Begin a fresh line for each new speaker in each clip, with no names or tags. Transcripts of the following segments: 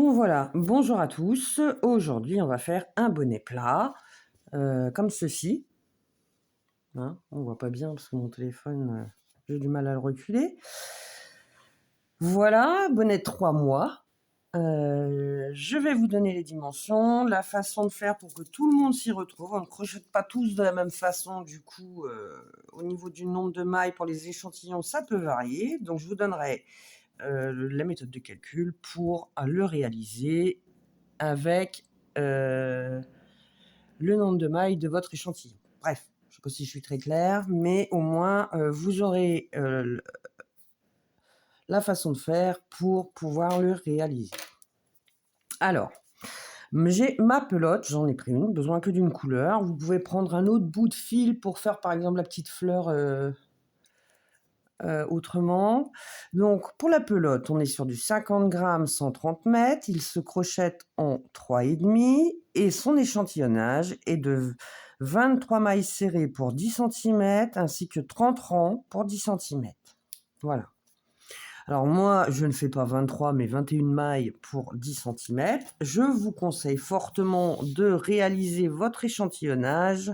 Donc voilà, bonjour à tous. Aujourd'hui, on va faire un bonnet plat, comme ceci. Hein, on voit pas bien parce que mon téléphone, j'ai du mal à le reculer. Voilà, bonnet de 3 mois. Je vais vous donner les dimensions, la façon de faire pour que tout le monde s'y retrouve. On ne crochette pas tous de la même façon, du coup, au niveau du nombre de mailles pour les échantillons, ça peut varier. Donc je vous donnerai la méthode de calcul pour le réaliser avec le nombre de mailles de votre échantillon. Bref, je ne sais pas si je suis très claire, mais au moins vous aurez la façon de faire pour pouvoir le réaliser. Alors, j'ai ma pelote, j'en ai pris une, besoin que d'une couleur. Vous pouvez prendre un autre bout de fil pour faire par exemple la petite fleur autrement. Donc pour la pelote, on est sur du 50 grammes, 130 mètres. Il se crochette en 3,5 et son échantillonnage est de 23 mailles serrées pour 10 cm ainsi que 30 rangs pour 10 cm. Voilà. Alors moi, je ne fais pas 23 mais 21 mailles pour 10 cm. Je vous conseille fortement de réaliser votre échantillonnage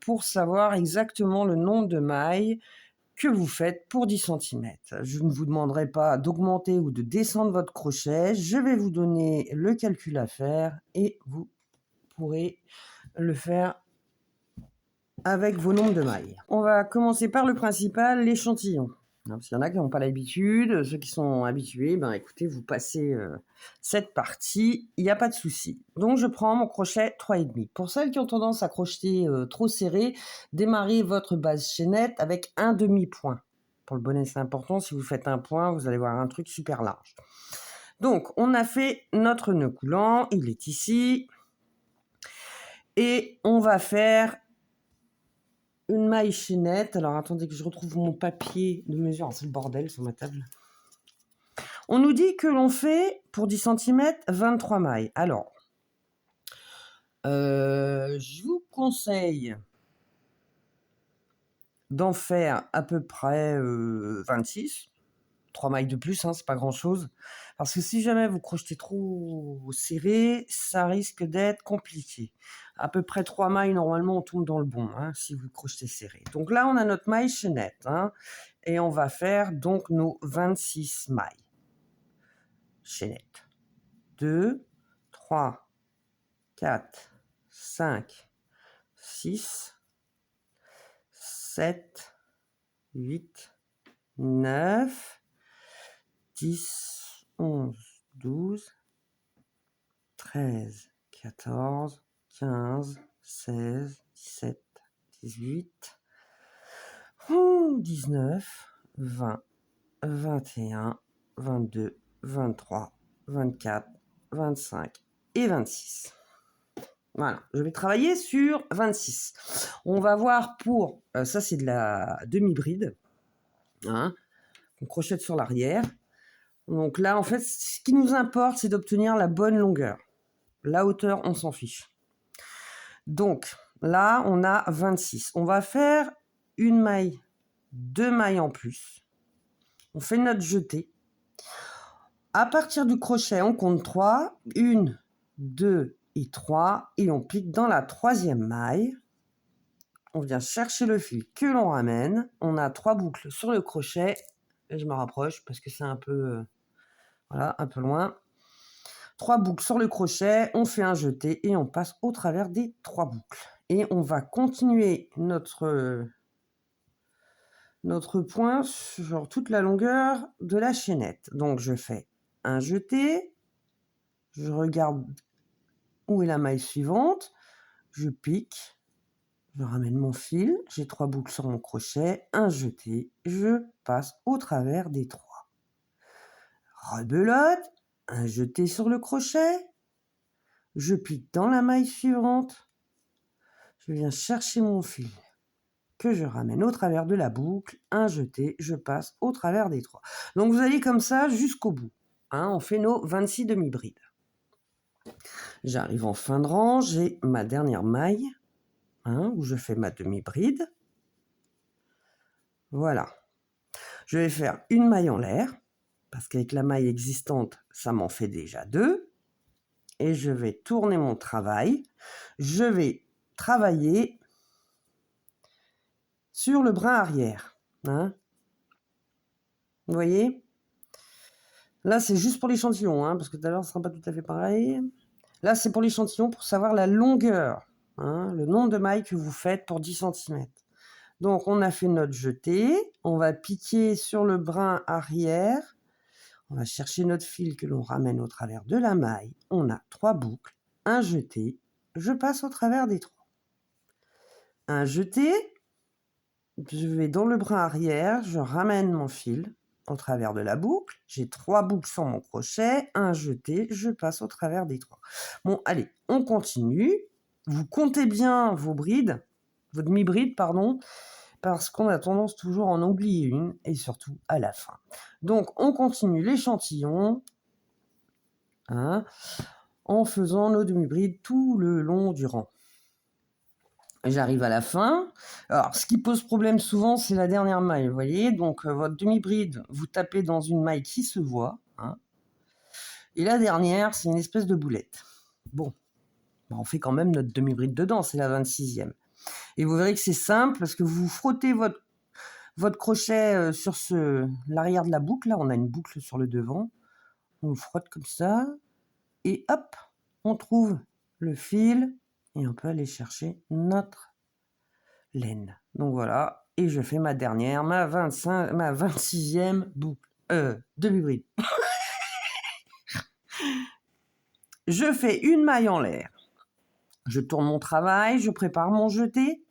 pour savoir exactement le nombre de mailles que vous faites pour 10 cm. Je ne vous demanderai pas d'augmenter ou de descendre votre crochet. Je vais vous donner le calcul à faire et vous pourrez le faire avec vos nombres de mailles. On va commencer par le principal, l'échantillon. Parce qu'il y en a qui n'ont pas l'habitude, ceux qui sont habitués, ben écoutez, vous passez cette partie, il n'y a pas de souci. Donc je prends mon crochet 3,5. Pour celles qui ont tendance à crocheter trop serré, démarrez votre base chaînette avec un demi-point. Pour le bonnet, c'est important, si vous faites un point, vous allez voir un truc super large. Donc on a fait notre nœud coulant, il est ici. Et on va faire une maille chaînette. Alors attendez que je retrouve mon papier de mesure. C'est le bordel sur ma table. On nous dit que l'on fait pour 10 cm 23 mailles. Alors, je vous conseille d'en faire à peu près 26. 3 mailles de plus, hein, c'est pas grand chose. Parce que si jamais vous crochetez trop serré, ça risque d'être compliqué. À peu près 3 mailles, normalement, on tombe dans le bon, hein, si vous crochetez serré. Donc là, on a notre maille chaînette, hein, et on va faire donc nos 26 mailles. Chaînette. 2, 3, 4, 5, 6, 7, 8, 9, 10, 11, 12, 13, 14, 15, 16, 17, 18, 19, 20, 21, 22, 23, 24, 25 et 26. Voilà, je vais travailler sur 26. On va voir pour, ça c'est de la demi-bride, hein, on crochette sur l'arrière. Donc là, en fait, ce qui nous importe, c'est d'obtenir la bonne longueur. La hauteur, on s'en fiche. Donc là, on a 26. On va faire une maille, 2 mailles en plus. On fait notre jeté. À partir du crochet, on compte 3. 1, 2 et 3. Et on pique dans la 3e maille. On vient chercher le fil que l'on ramène. On a 3 boucles sur le crochet. Et je me rapproche parce que c'est un peu, voilà, un peu loin. 3 boucles sur le crochet, on fait un jeté et on passe au travers des 3 boucles. Et on va continuer notre point sur toute la longueur de la chaînette. Donc je fais un jeté, je regarde où est la maille suivante, je pique, je ramène mon fil, j'ai 3 boucles sur mon crochet, un jeté, je passe au travers des 3. Rebelote, un jeté sur le crochet, je pique dans la maille suivante, je viens chercher mon fil que je ramène au travers de la boucle, un jeté, je passe au travers des 3. Donc vous allez comme ça jusqu'au bout. Hein, on fait nos 26 demi-brides. J'arrive en fin de rang, j'ai ma dernière maille, hein, où je fais ma demi-bride. Voilà. Je vais faire une maille en l'air. parce qu'avec la maille existante, ça m'en fait déjà 2. Et je vais tourner mon travail. Je vais travailler sur le brin arrière. Hein. Vous voyez? Là, c'est juste pour l'échantillon, hein, parce que tout à l'heure, ce ne sera pas tout à fait pareil. Là, c'est pour l'échantillon, pour savoir la longueur, hein, le nombre de mailles que vous faites pour 10 cm. Donc, on a fait notre jeté. On va piquer sur le brin arrière. On va chercher notre fil que l'on ramène au travers de la maille. On a 3 boucles, un jeté. Je passe au travers des 3. Un jeté. Je vais dans le brin arrière. Je ramène mon fil au travers de la boucle. J'ai 3 boucles sur mon crochet, un jeté, je passe au travers des 3. Bon, allez, on continue. Vous comptez bien vos brides, vos demi-brides, pardon, parce qu'on a tendance toujours à en oublier une, et surtout à la fin. Donc, on continue l'échantillon, hein, en faisant nos demi-brides tout le long du rang. J'arrive à la fin. Alors, ce qui pose problème souvent, c'est la dernière maille, vous voyez. Donc, votre demi-bride, vous tapez dans une maille qui se voit. Hein, et la dernière, c'est une espèce de boulette. Bon, on fait quand même notre demi-bride dedans, c'est la 26e. Et vous verrez que c'est simple, parce que vous frottez votre crochet sur l'arrière de la boucle. Là, on a une boucle sur le devant. On le frotte comme ça. Et hop, on trouve le fil. Et on peut aller chercher notre laine. Donc voilà, et je fais ma dernière, ma 26e boucle, demi-bride. Je fais une maille en l'air. Je tourne mon travail, je prépare mon jeté.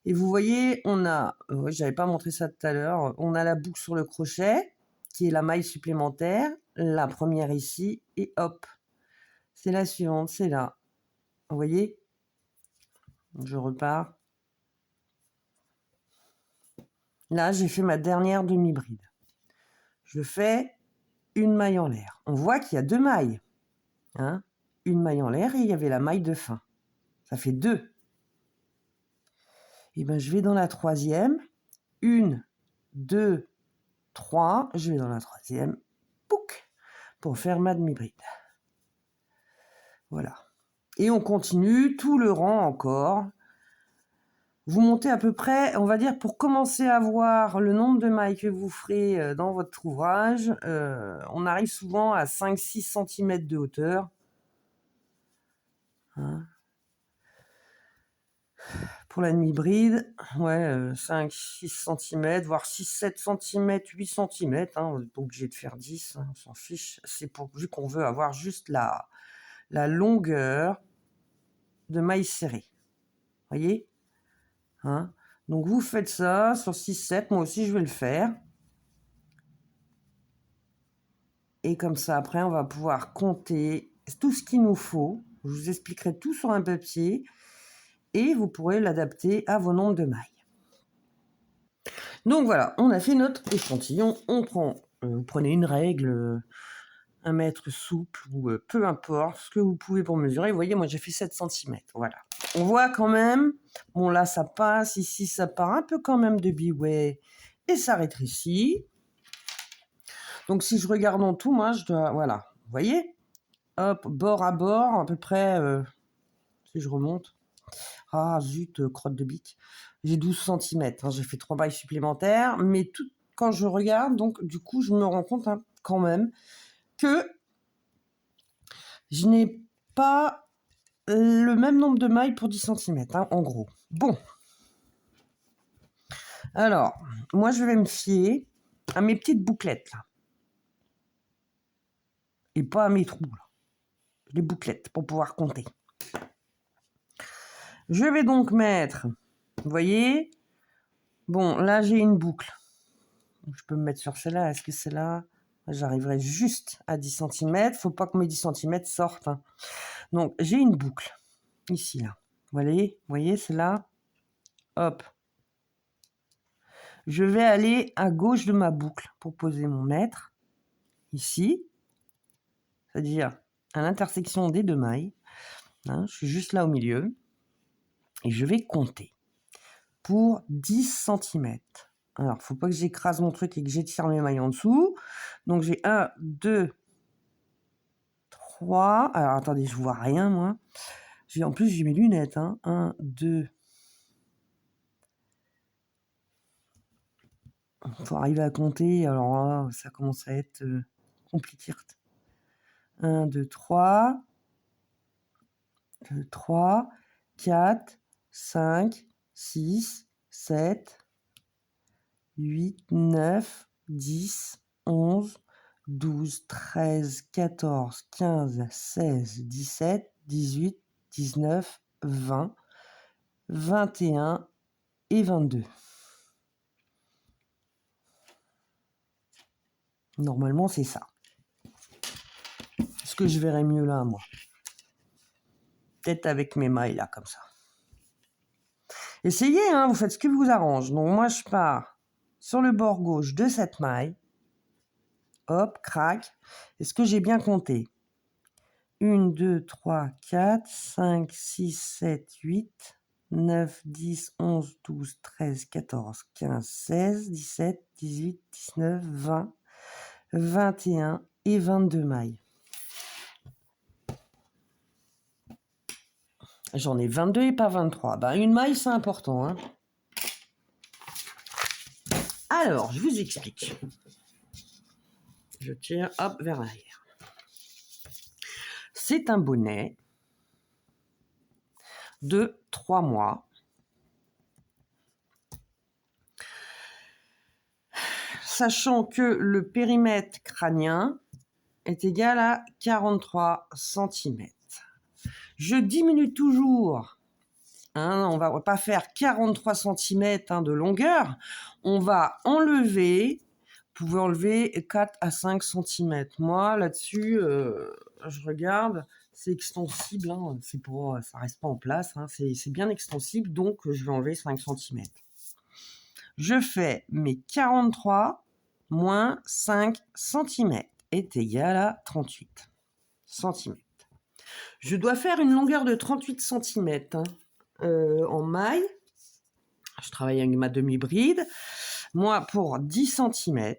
Et vous voyez, on a, j'avais pas montré ça tout à l'heure, on a la boucle sur le crochet, qui est la maille supplémentaire, la première ici, et hop, c'est la suivante, c'est là. Vous voyez? Je repars. Là, j'ai fait ma dernière demi-bride. Je fais une maille en l'air. On voit qu'il y a 2 mailles. Hein, une maille en l'air et il y avait la maille de fin. Ça fait 2. Et bien, je vais dans la 3e. 1, 2, 3. Je vais dans la 3e. Pouc, pour faire ma demi-bride. Voilà. Et on continue tout le rang encore. Vous montez à peu près, on va dire, pour commencer à voir le nombre de mailles que vous ferez dans votre ouvrage, on arrive souvent à 5-6 cm de hauteur. Hein. Pour la demi-bride, ouais, 5-6 cm, voire 6-7 cm, 8 cm. Hein, on n'est pas obligé de faire 10, hein, on s'en fiche. C'est vu qu'on veut avoir juste la longueur de maille serrée. Vous voyez, hein, donc vous faites ça sur 6-7, moi aussi je vais le faire. Et comme ça, après, on va pouvoir compter tout ce qu'il nous faut. Je vous expliquerai tout sur un papier. Et vous pourrez l'adapter à vos nombres de mailles. Donc voilà, on a fait notre échantillon. On prend, vous prenez une règle, 1 mètre souple ou peu importe ce que vous pouvez pour mesurer. Vous voyez, moi j'ai fait 7 cm. Voilà. On voit quand même, bon là ça passe, ici ça part un peu quand même de biway et ça rétrécit. Donc si je regarde en tout, moi je dois, voilà, vous voyez, hop, bord à bord, à peu près, si je remonte. Ah zut, crotte de bique. J'ai 12 cm, hein, j'ai fait 3 mailles supplémentaires, mais tout, quand je regarde, donc du coup, je me rends compte hein, quand même que je n'ai pas le même nombre de mailles pour 10 cm, hein, en gros. Bon. Alors, moi, je vais me fier à mes petites bouclettes, là. Et pas à mes trous, là. Les bouclettes, pour pouvoir compter. Je vais donc mettre, vous voyez, bon, là, j'ai une boucle. Je peux me mettre sur celle-là. Est-ce que celle-là, j'arriverai juste à 10 cm. Il ne faut pas que mes 10 cm sortent. Hein. Donc, j'ai une boucle. Ici, là. Vous voyez, c'est là. Hop. Je vais aller à gauche de ma boucle pour poser mon mètre. Ici. C'est-à-dire à l'intersection des 2 mailles. Hein, je suis juste là au milieu. Et je vais compter. Pour 10 cm. Alors, il ne faut pas que j'écrase mon truc et que j'étire mes mailles en dessous. Donc j'ai 1, 2, 3. Alors attendez, je vois rien moi. En plus, j'ai mes lunettes. Hein. 1, 2. Il faut arriver à compter. Alors là, ça commence à être compliqué. 1, 2, 3. 2, 3, 4, 5, 6, 7, 8, 9, 10, 11, 12, 13, 14, 15, 16, 17, 18, 19, 20, 21 et 22. Normalement, c'est ça. Est-ce que je verrai mieux là, moi? Peut-être avec mes mailles, là, comme ça. Essayez, hein, vous faites ce qui vous arrange. Donc, moi, je pars sur le bord gauche de cette maille. Hop, crac. Est-ce que j'ai bien compté? 1, 2, 3, 4, 5, 6, 7, 8, 9, 10, 11, 12, 13, 14, 15, 16, 17, 18, 19, 20, 21 et 22 mailles. J'en ai 22 et pas 23. Ben, une maille, c'est important. Hein. Alors, je vous explique. Je tire, hop, vers l'arrière. C'est un bonnet de 3 mois. Sachant que le périmètre crânien est égal à 43 cm. Je diminue toujours. Hein, on ne va pas faire 43 cm de longueur. On va enlever, vous pouvez enlever 4 à 5 cm. Moi, là-dessus, je regarde, c'est extensible. Hein, ça ne reste pas en place. Hein, c'est bien extensible, donc je vais enlever 5 cm. Je fais mes 43 moins 5 cm est égal à 38 cm. Je dois faire une longueur de 38 cm hein, en maille. Je travaille avec ma demi-bride. Moi, pour 10 cm,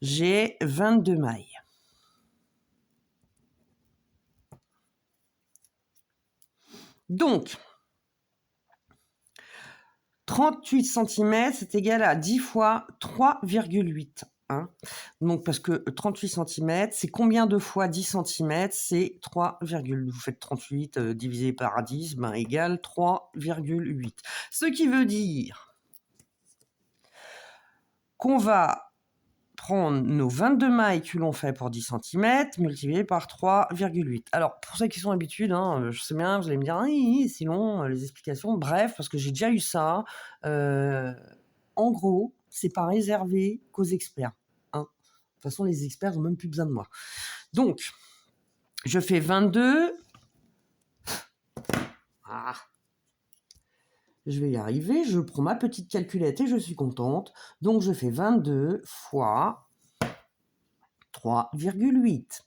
j'ai 22 mailles. Donc, 38 cm, c'est égal à 10 fois 3,8. Hein. Donc, parce que 38 cm, c'est combien de fois 10 cm? C'est 3, vous faites 38 divisé par 10, ben, égale 3,8. Ce qui veut dire qu'on va prendre nos 22 mailles que l'on fait pour 10 cm, multiplié par 3,8. Alors, pour ceux qui sont habitués, hein, je sais bien, vous allez me dire, oui, c'est long, les explications, bref, parce que j'ai déjà eu ça. En gros, c'est pas réservé qu'aux experts. Hein. De toute façon, les experts n'ont même plus besoin de moi. Donc, je fais 22. Ah. Je vais y arriver, je prends ma petite calculette et je suis contente. Donc, je fais 22 fois 3,8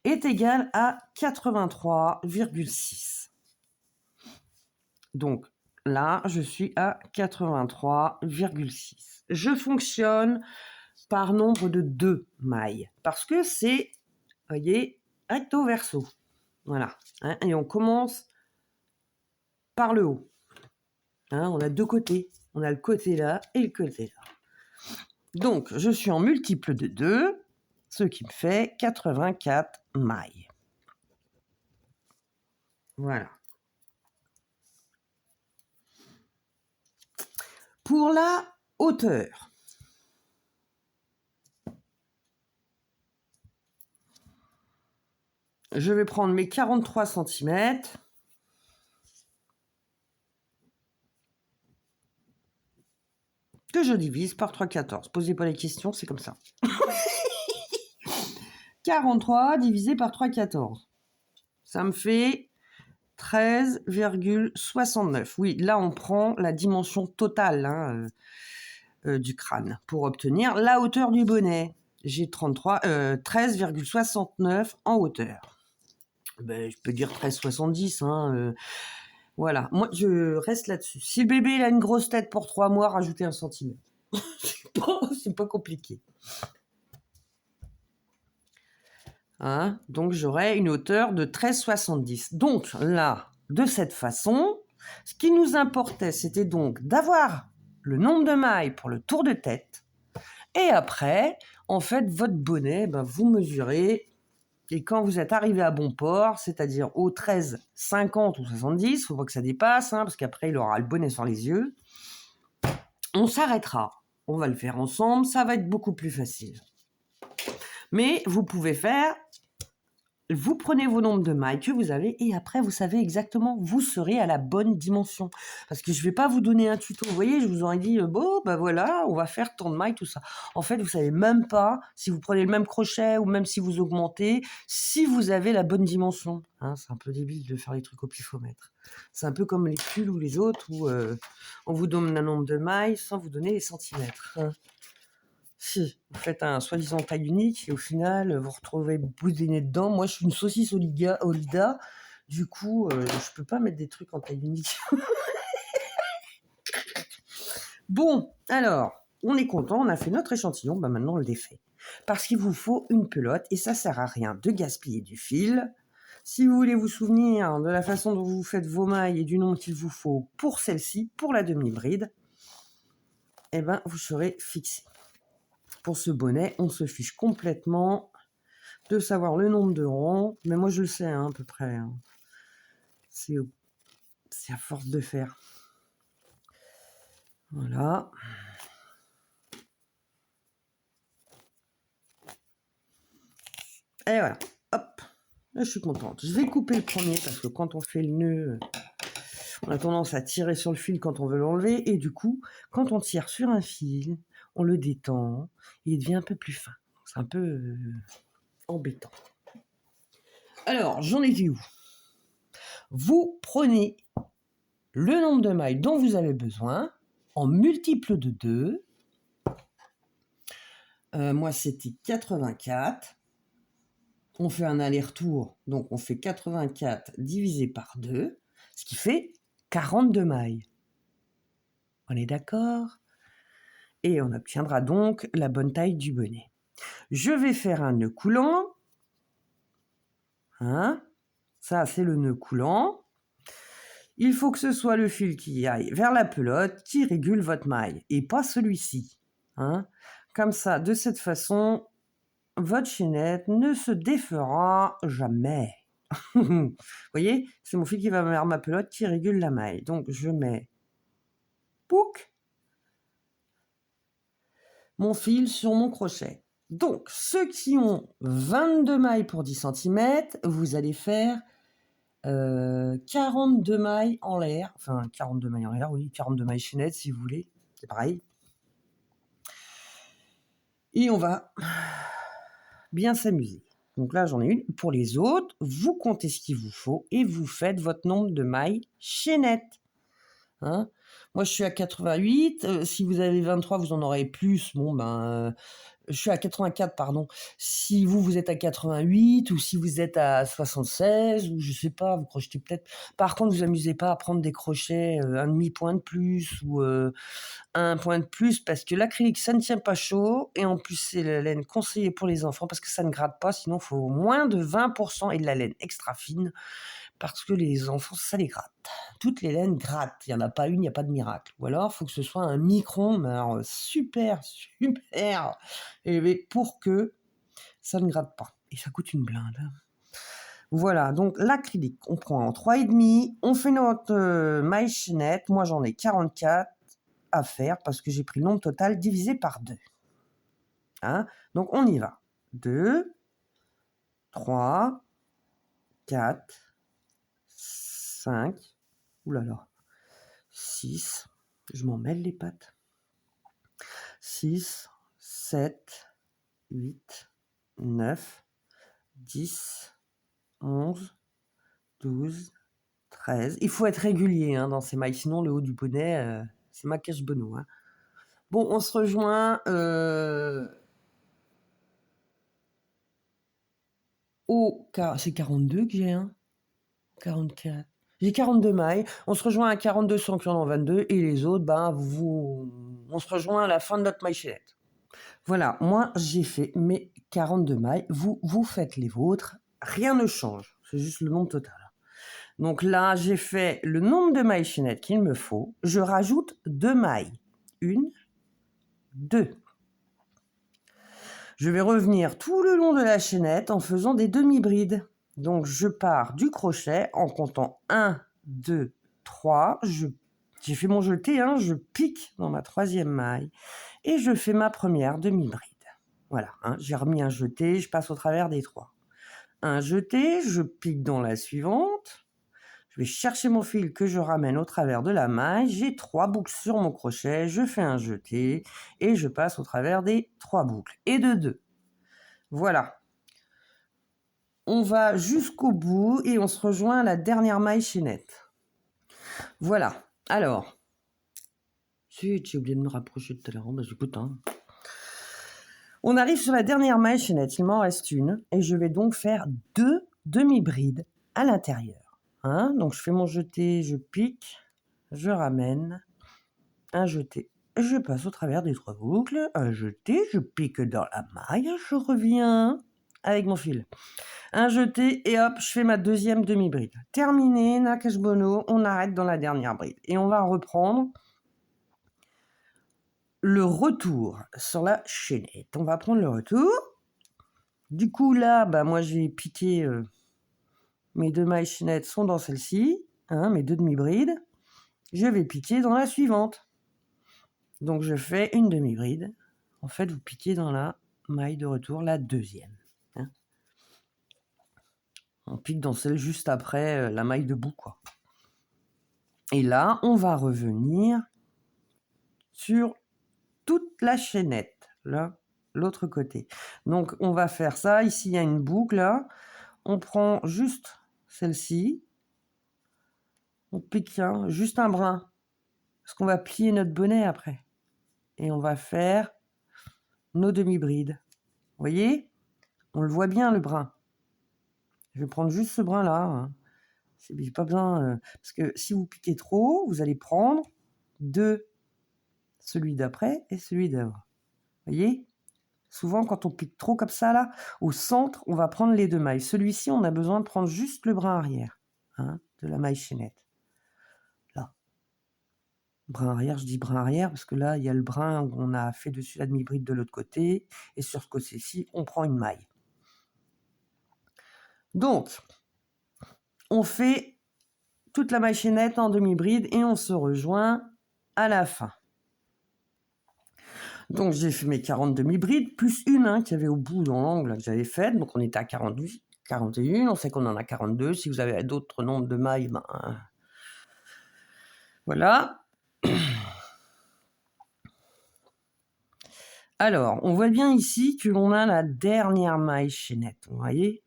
est égal à 83,6. Donc, là, je suis à 83,6. Je fonctionne par nombre de 2 mailles parce que c'est, voyez, recto verso. Voilà. Hein, et on commence par le haut. Hein, on a 2 côtés. On a le côté là et le côté là. Donc, je suis en multiple de 2, ce qui me fait 84 mailles. Voilà. Pour la hauteur, je vais prendre mes 43 cm. Que je divise par 3,14. Posez pas les questions, c'est comme ça. 43 divisé par 3,14. Ça me fait 13,69. Oui, là, on prend la dimension totale hein, du crâne pour obtenir la hauteur du bonnet. J'ai 13,69 en hauteur. Ben, je peux dire 13,70. Hein, voilà, moi, je reste là-dessus. Si le bébé il a une grosse tête pour 3 mois, rajoutez 1 centimètre. C'est pas compliqué. Hein, donc j'aurai une hauteur de 13,70. Donc là, de cette façon, ce qui nous importait, c'était donc d'avoir le nombre de mailles pour le tour de tête. Et après, en fait, votre bonnet, vous mesurez. Et quand vous êtes arrivé à bon port, c'est-à-dire au 13,50 ou 70, il ne faut pas que ça dépasse, parce qu'après, il aura le bonnet sur les yeux, on s'arrêtera. On va le faire ensemble, ça va être beaucoup plus facile. Mais vous pouvez faire, vous prenez vos nombres de mailles que vous avez et après, vous savez exactement, vous serez à la bonne dimension. Parce que je ne vais pas vous donner un tuto. Vous voyez, je vous aurais dit, voilà, on va faire tant de mailles, tout ça. En fait, vous ne savez même pas si vous prenez le même crochet ou même si vous augmentez, si vous avez la bonne dimension. C'est un peu débile de faire les trucs au pifomètre. C'est un peu comme les pulls ou les autres où on vous donne un nombre de mailles sans vous donner les centimètres. Si, vous faites un soi-disant taille unique et au final, vous retrouvez boudiner dedans. Moi, je suis une saucisse Olida. Du coup, je peux pas mettre des trucs en taille unique. Bon, alors, on est content, on a fait notre échantillon. Maintenant, on le défait. Parce qu'il vous faut une pelote et ça sert à rien de gaspiller du fil. Si vous voulez vous souvenir de la façon dont vous faites vos mailles et du nombre qu'il vous faut pour celle-ci, pour la demi-bride, vous serez fixé. Pour ce bonnet, on se fiche complètement de savoir le nombre de ronds. Mais moi, je le sais à peu près. C'est à force de faire. Voilà. Et voilà. Hop. Là, je suis contente. Je vais couper le premier parce que quand on fait le nœud, on a tendance à tirer sur le fil quand on veut l'enlever. Et du coup, quand on tire sur un fil, on le détend et il devient un peu plus fin. C'est un peu embêtant. Alors, j'en étais où? Vous prenez le nombre de mailles dont vous avez besoin en multiple de 2. Moi, c'était 84. On fait un aller-retour, donc on fait 84 divisé par 2, ce qui fait 42 mailles. On est d'accord? Et on obtiendra donc la bonne taille du bonnet. Je vais faire un nœud coulant. Ça, c'est le nœud coulant. Il faut que ce soit le fil qui aille vers la pelote, qui régule votre maille, et pas celui-ci. Comme ça, de cette façon, votre chaînette ne se défera jamais. Vous voyez, c'est mon fil qui va vers ma pelote qui régule la maille. Donc, je mets pouc mon fil sur mon crochet. Donc, ceux qui ont 22 mailles pour 10 cm, vous allez faire 42 mailles en l'air. Enfin, 42 mailles en l'air, oui, 42 mailles chaînettes si vous voulez. C'est pareil. Et on va bien s'amuser. Donc là, j'en ai une. Pour les autres, vous comptez ce qu'il vous faut et vous faites votre nombre de mailles chaînettes. Moi, je suis à 88. Si vous avez 23, vous en aurez plus. Je suis à 84, pardon. Si vous êtes à 88 ou si vous êtes à 76 ou je sais pas, vous crochetez peut-être. Par contre, vous amusez pas à prendre des crochets un demi-point de plus ou un point de plus parce que l'acrylique, ça ne tient pas chaud et en plus, c'est la laine conseillée pour les enfants parce que ça ne gratte pas. Sinon, il faut moins de 20% et de la laine extra fine parce que les enfants, ça les gratte. Toutes les laines grattent. Il n'y en a pas une, il n'y a pas de miracle. Ou alors, il faut que ce soit un micron, mais alors super, élevé pour que ça ne gratte pas. Et ça coûte une blinde. Voilà, donc l'acrylique, on prend en 3,5. On fait notre maille chaînette. Moi, j'en ai 44 à faire parce que j'ai pris le nombre total divisé par 2. Donc, on y va. 2, 3, 4, 5, oulala, 6, je m'en mêle les pattes, 6, 7, 8, 9, 10, 11, 12, 13. Il faut être régulier dans ces mailles, sinon le haut du bonnet, c'est ma cache Benoît. Bon, on se rejoint c'est 42 que j'ai, 44. J'ai 42 mailles. On se rejoint à 42 sans qu'il y en ait 22. Et les autres, On se rejoint à la fin de notre maille chaînette. Voilà, moi j'ai fait mes 42 mailles. Vous faites les vôtres. Rien ne change. C'est juste le nombre total. Donc là, j'ai fait le nombre de mailles chaînettes qu'il me faut. Je rajoute 2 mailles. 1, 2. Je vais revenir tout le long de la chaînette en faisant des demi-brides. Donc je pars du crochet en comptant 1, 2, 3. J'ai fait mon jeté, hein, je pique dans ma 3e maille et je fais ma première demi-bride. Voilà, hein, j'ai remis un jeté, je passe au travers des 3. Un jeté, je pique dans la suivante. Je vais chercher mon fil que je ramène au travers de la maille. J'ai 3 boucles sur mon crochet. Je fais un jeté et je passe au travers des 3 boucles. Et de 2. Voilà. On va jusqu'au bout et on se rejoint à la dernière maille chaînette. Voilà. Alors. J'ai oublié de me rapprocher de tout à l'heure. Bah, écoute, hein. On arrive sur la dernière maille chaînette. Il m'en reste une. Et je vais donc faire 2 demi-brides à l'intérieur. Hein, donc je fais mon jeté, je pique, je ramène, un jeté, je passe au travers des 3 boucles, un jeté, je pique dans la maille, je reviens avec mon fil. Un jeté et hop, je fais ma 2e demi-bride. Terminé, Nakash Bono, on arrête dans la dernière bride. Et on va reprendre le retour sur la chaînette. On va prendre le retour. Du coup là, bah, moi j'ai piqué... mes 2 mailles chaînettes sont dans celle-ci, hein, mes 2 demi-brides. Je vais piquer dans la suivante. Donc je fais une demi-bride. En fait, vous piquez dans la maille de retour, la 2e. Hein. On pique dans celle juste après la maille de bout, quoi. Et là, on va revenir sur toute la chaînette, là, l'autre côté. Donc on va faire ça. Ici, il y a une boucle, là. On prend juste celle-ci. On pique juste un brin. Parce qu'on va plier notre bonnet après. Et on va faire nos demi-brides. Vous voyez? On le voit bien, le brin. Je vais prendre juste ce brin-là. Hein. J'ai pas besoin... parce que si vous piquez trop, vous allez prendre celui d'après et celui d'avant. Vous voyez? Souvent, quand on pique trop comme ça, là, au centre, on va prendre les 2 mailles. Celui-ci, on a besoin de prendre juste le brin arrière, hein, de la maille chaînette. Là. Brin arrière, je dis brin arrière, parce que là, il y a le brin où on a fait dessus la demi-bride de l'autre côté. Et sur ce côté-ci, on prend une maille. Donc, on fait toute la maille chaînette en demi-bride et on se rejoint à la fin. Donc j'ai fait mes 40 demi-brides, plus une qu'il y avait au bout dans l'angle que j'avais faite. Donc on était à 48, 41, on sait qu'on en a 42. Si vous avez d'autres nombres de mailles, ben, voilà. Alors, on voit bien ici que l'on a la dernière maille chaînette. Vous voyez?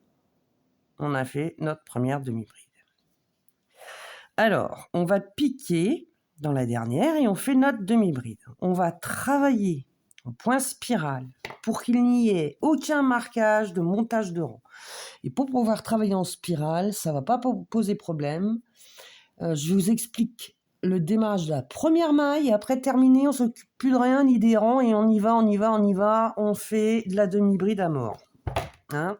On a fait notre première demi-bride. Alors, on va piquer dans la dernière et on fait notre demi-bride. On va travailler en point spiral pour qu'il n'y ait aucun marquage de montage de rang. Et pour pouvoir travailler en spirale, ça ne va pas poser problème. Je vous explique le démarrage de la première maille et après terminé, on ne s'occupe plus de rien ni des rangs et on y va, on y va, on y va. On fait de la demi-bride à mort. Hein?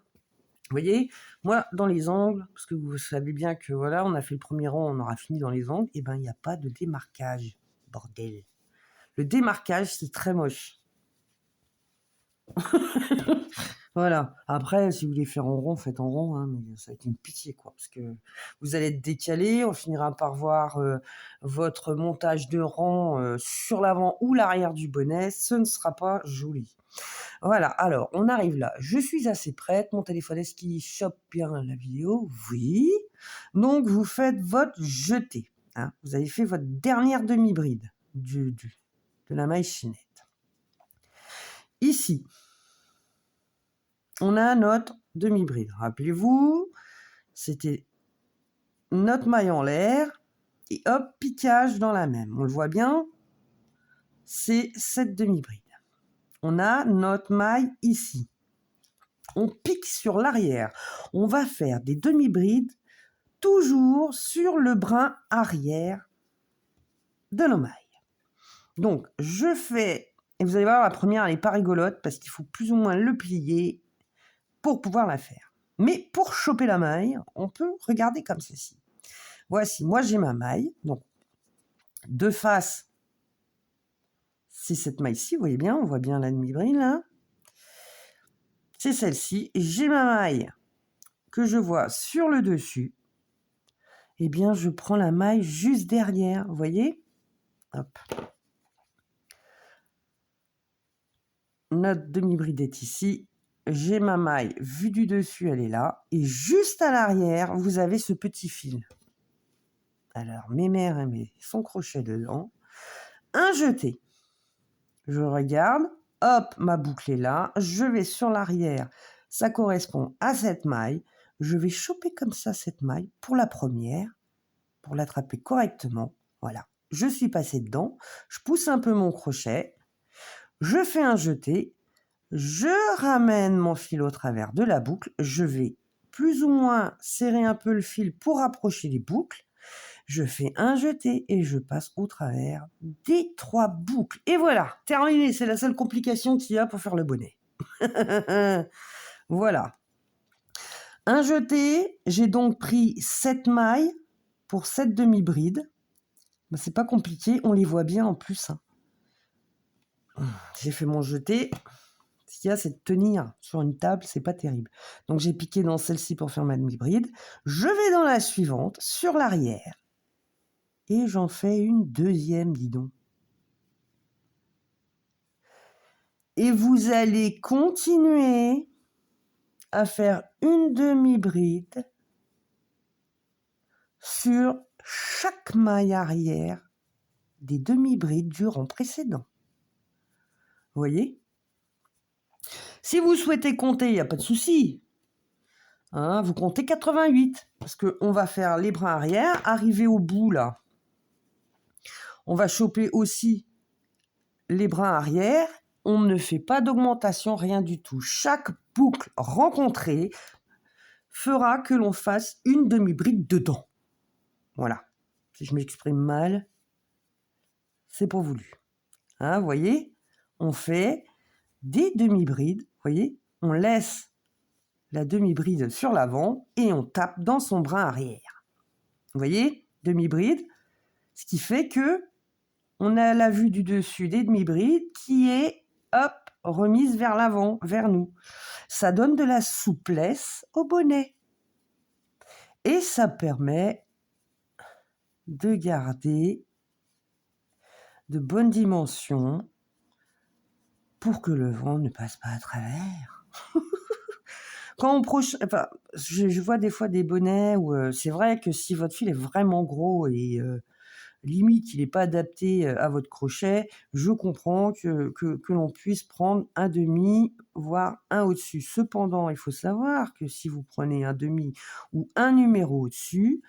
Vous voyez, moi, dans les angles, parce que vous savez bien que voilà, on a fait le premier rang, on aura fini dans les angles, et ben il n'y a pas de démarquage, bordel. Le démarquage, c'est très moche. Voilà. Après, si vous voulez faire en rond, faites en rond, hein, mais ça va être une pitié, quoi, parce que vous allez être décalé, on finira par voir votre montage de rang sur l'avant ou l'arrière du bonnet, ce ne sera pas joli. Voilà, alors, on arrive là. Je suis assez prête. Mon téléphone, est-ce qu'il chope bien la vidéo? Oui. Donc, vous faites votre jeté. Hein. Vous avez fait votre dernière demi-bride de la maille chaînette. Ici, on a notre demi-bride. Rappelez-vous, c'était notre maille en l'air et hop, piquage dans la même. On le voit bien, c'est cette demi-bride. On a notre maille ici. On pique sur l'arrière. On va faire des demi-brides toujours sur le brin arrière de nos mailles. Donc, je fais, et vous allez voir, la première, elle n'est pas rigolote parce qu'il faut plus ou moins le plier pour pouvoir la faire. Mais pour choper la maille, on peut regarder comme ceci. Voici, moi j'ai ma maille, donc de face, c'est cette maille-ci, vous voyez bien, on voit bien la demi-bride là. C'est celle-ci, j'ai ma maille que je vois sur le dessus. Eh bien, je prends la maille juste derrière, vous voyez? Hop. Notre demi-bride est ici. J'ai ma maille vue du dessus, elle est là. Et juste à l'arrière, vous avez ce petit fil. Alors, mes mères, elle met son crochet dedans. Un jeté. Je regarde. Hop, ma boucle est là. Je vais sur l'arrière. Ça correspond à cette maille. Je vais choper comme ça cette maille pour la première, pour l'attraper correctement. Voilà. Je suis passée dedans. Je pousse un peu mon crochet. Je fais un jeté. Je ramène mon fil au travers de la boucle. Je vais plus ou moins serrer un peu le fil pour rapprocher les boucles. Je fais un jeté et je passe au travers des 3 boucles. Et voilà, terminé. C'est la seule complication qu'il y a pour faire le bonnet. Voilà. Un jeté, j'ai donc pris 7 mailles pour 7 demi-brides. Ben, c'est pas compliqué, on les voit bien en plus. Hein. J'ai fait mon jeté. Ce qu'il y a, c'est de tenir sur une table, c'est pas terrible. Donc j'ai piqué dans celle-ci pour faire ma demi-bride. Je vais dans la suivante, sur l'arrière. Et j'en fais une deuxième, dis donc. Et vous allez continuer à faire une demi-bride sur chaque maille arrière des demi-brides du rang précédent. Vous voyez? Si vous souhaitez compter, il n'y a pas de souci. Hein, vous comptez 88, parce qu'on va faire les brins arrière, arriver au bout là. On va choper aussi les brins arrière. On ne fait pas d'augmentation, rien du tout. Chaque boucle rencontrée fera que l'on fasse une demi-bride dedans. Voilà. Si je m'exprime mal, c'est pas voulu. Hein, vous voyez? On fait des demi-brides. Vous voyez? On laisse la demi-bride sur l'avant et on tape dans son brin arrière. Vous voyez? Demi-bride. Ce qui fait que on a la vue du dessus des demi-brides qui est, hop, remise vers l'avant, vers nous. Ça donne de la souplesse au bonnet. Et ça permet de garder de bonnes dimensions pour que le vent ne passe pas à travers. Quand on enfin, je vois des fois des bonnets où c'est vrai que si votre fil est vraiment gros et limite il n'est pas adapté à votre crochet, je comprends que l'on puisse prendre un demi, voire un au-dessus. Cependant, il faut savoir que si vous prenez un demi ou un numéro au-dessus,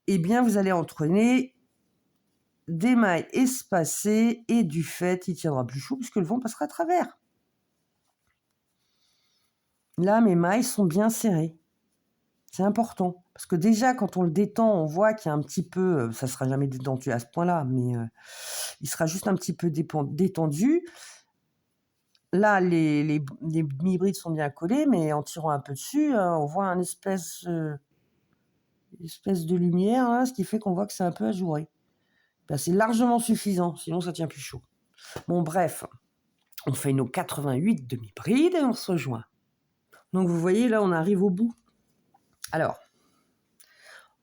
eh bien vous allez entraîner des mailles espacées et du fait, il tiendra plus chaud puisque le vent passera à travers. Là, mes mailles sont bien serrées. C'est important. Parce que déjà, quand on le détend, on voit qu'il y a un petit peu... ça ne sera jamais détendu à ce point-là, mais il sera juste un petit peu détendu. Là, les demi-brides sont bien collées, mais en tirant un peu dessus, on voit une espèce de lumière, là, ce qui fait qu'on voit que c'est un peu ajouré. Ben, c'est largement suffisant, sinon ça tient plus chaud. Bon, bref, on fait nos 88 demi-brides et on se rejoint. Donc, vous voyez, là, on arrive au bout. Alors,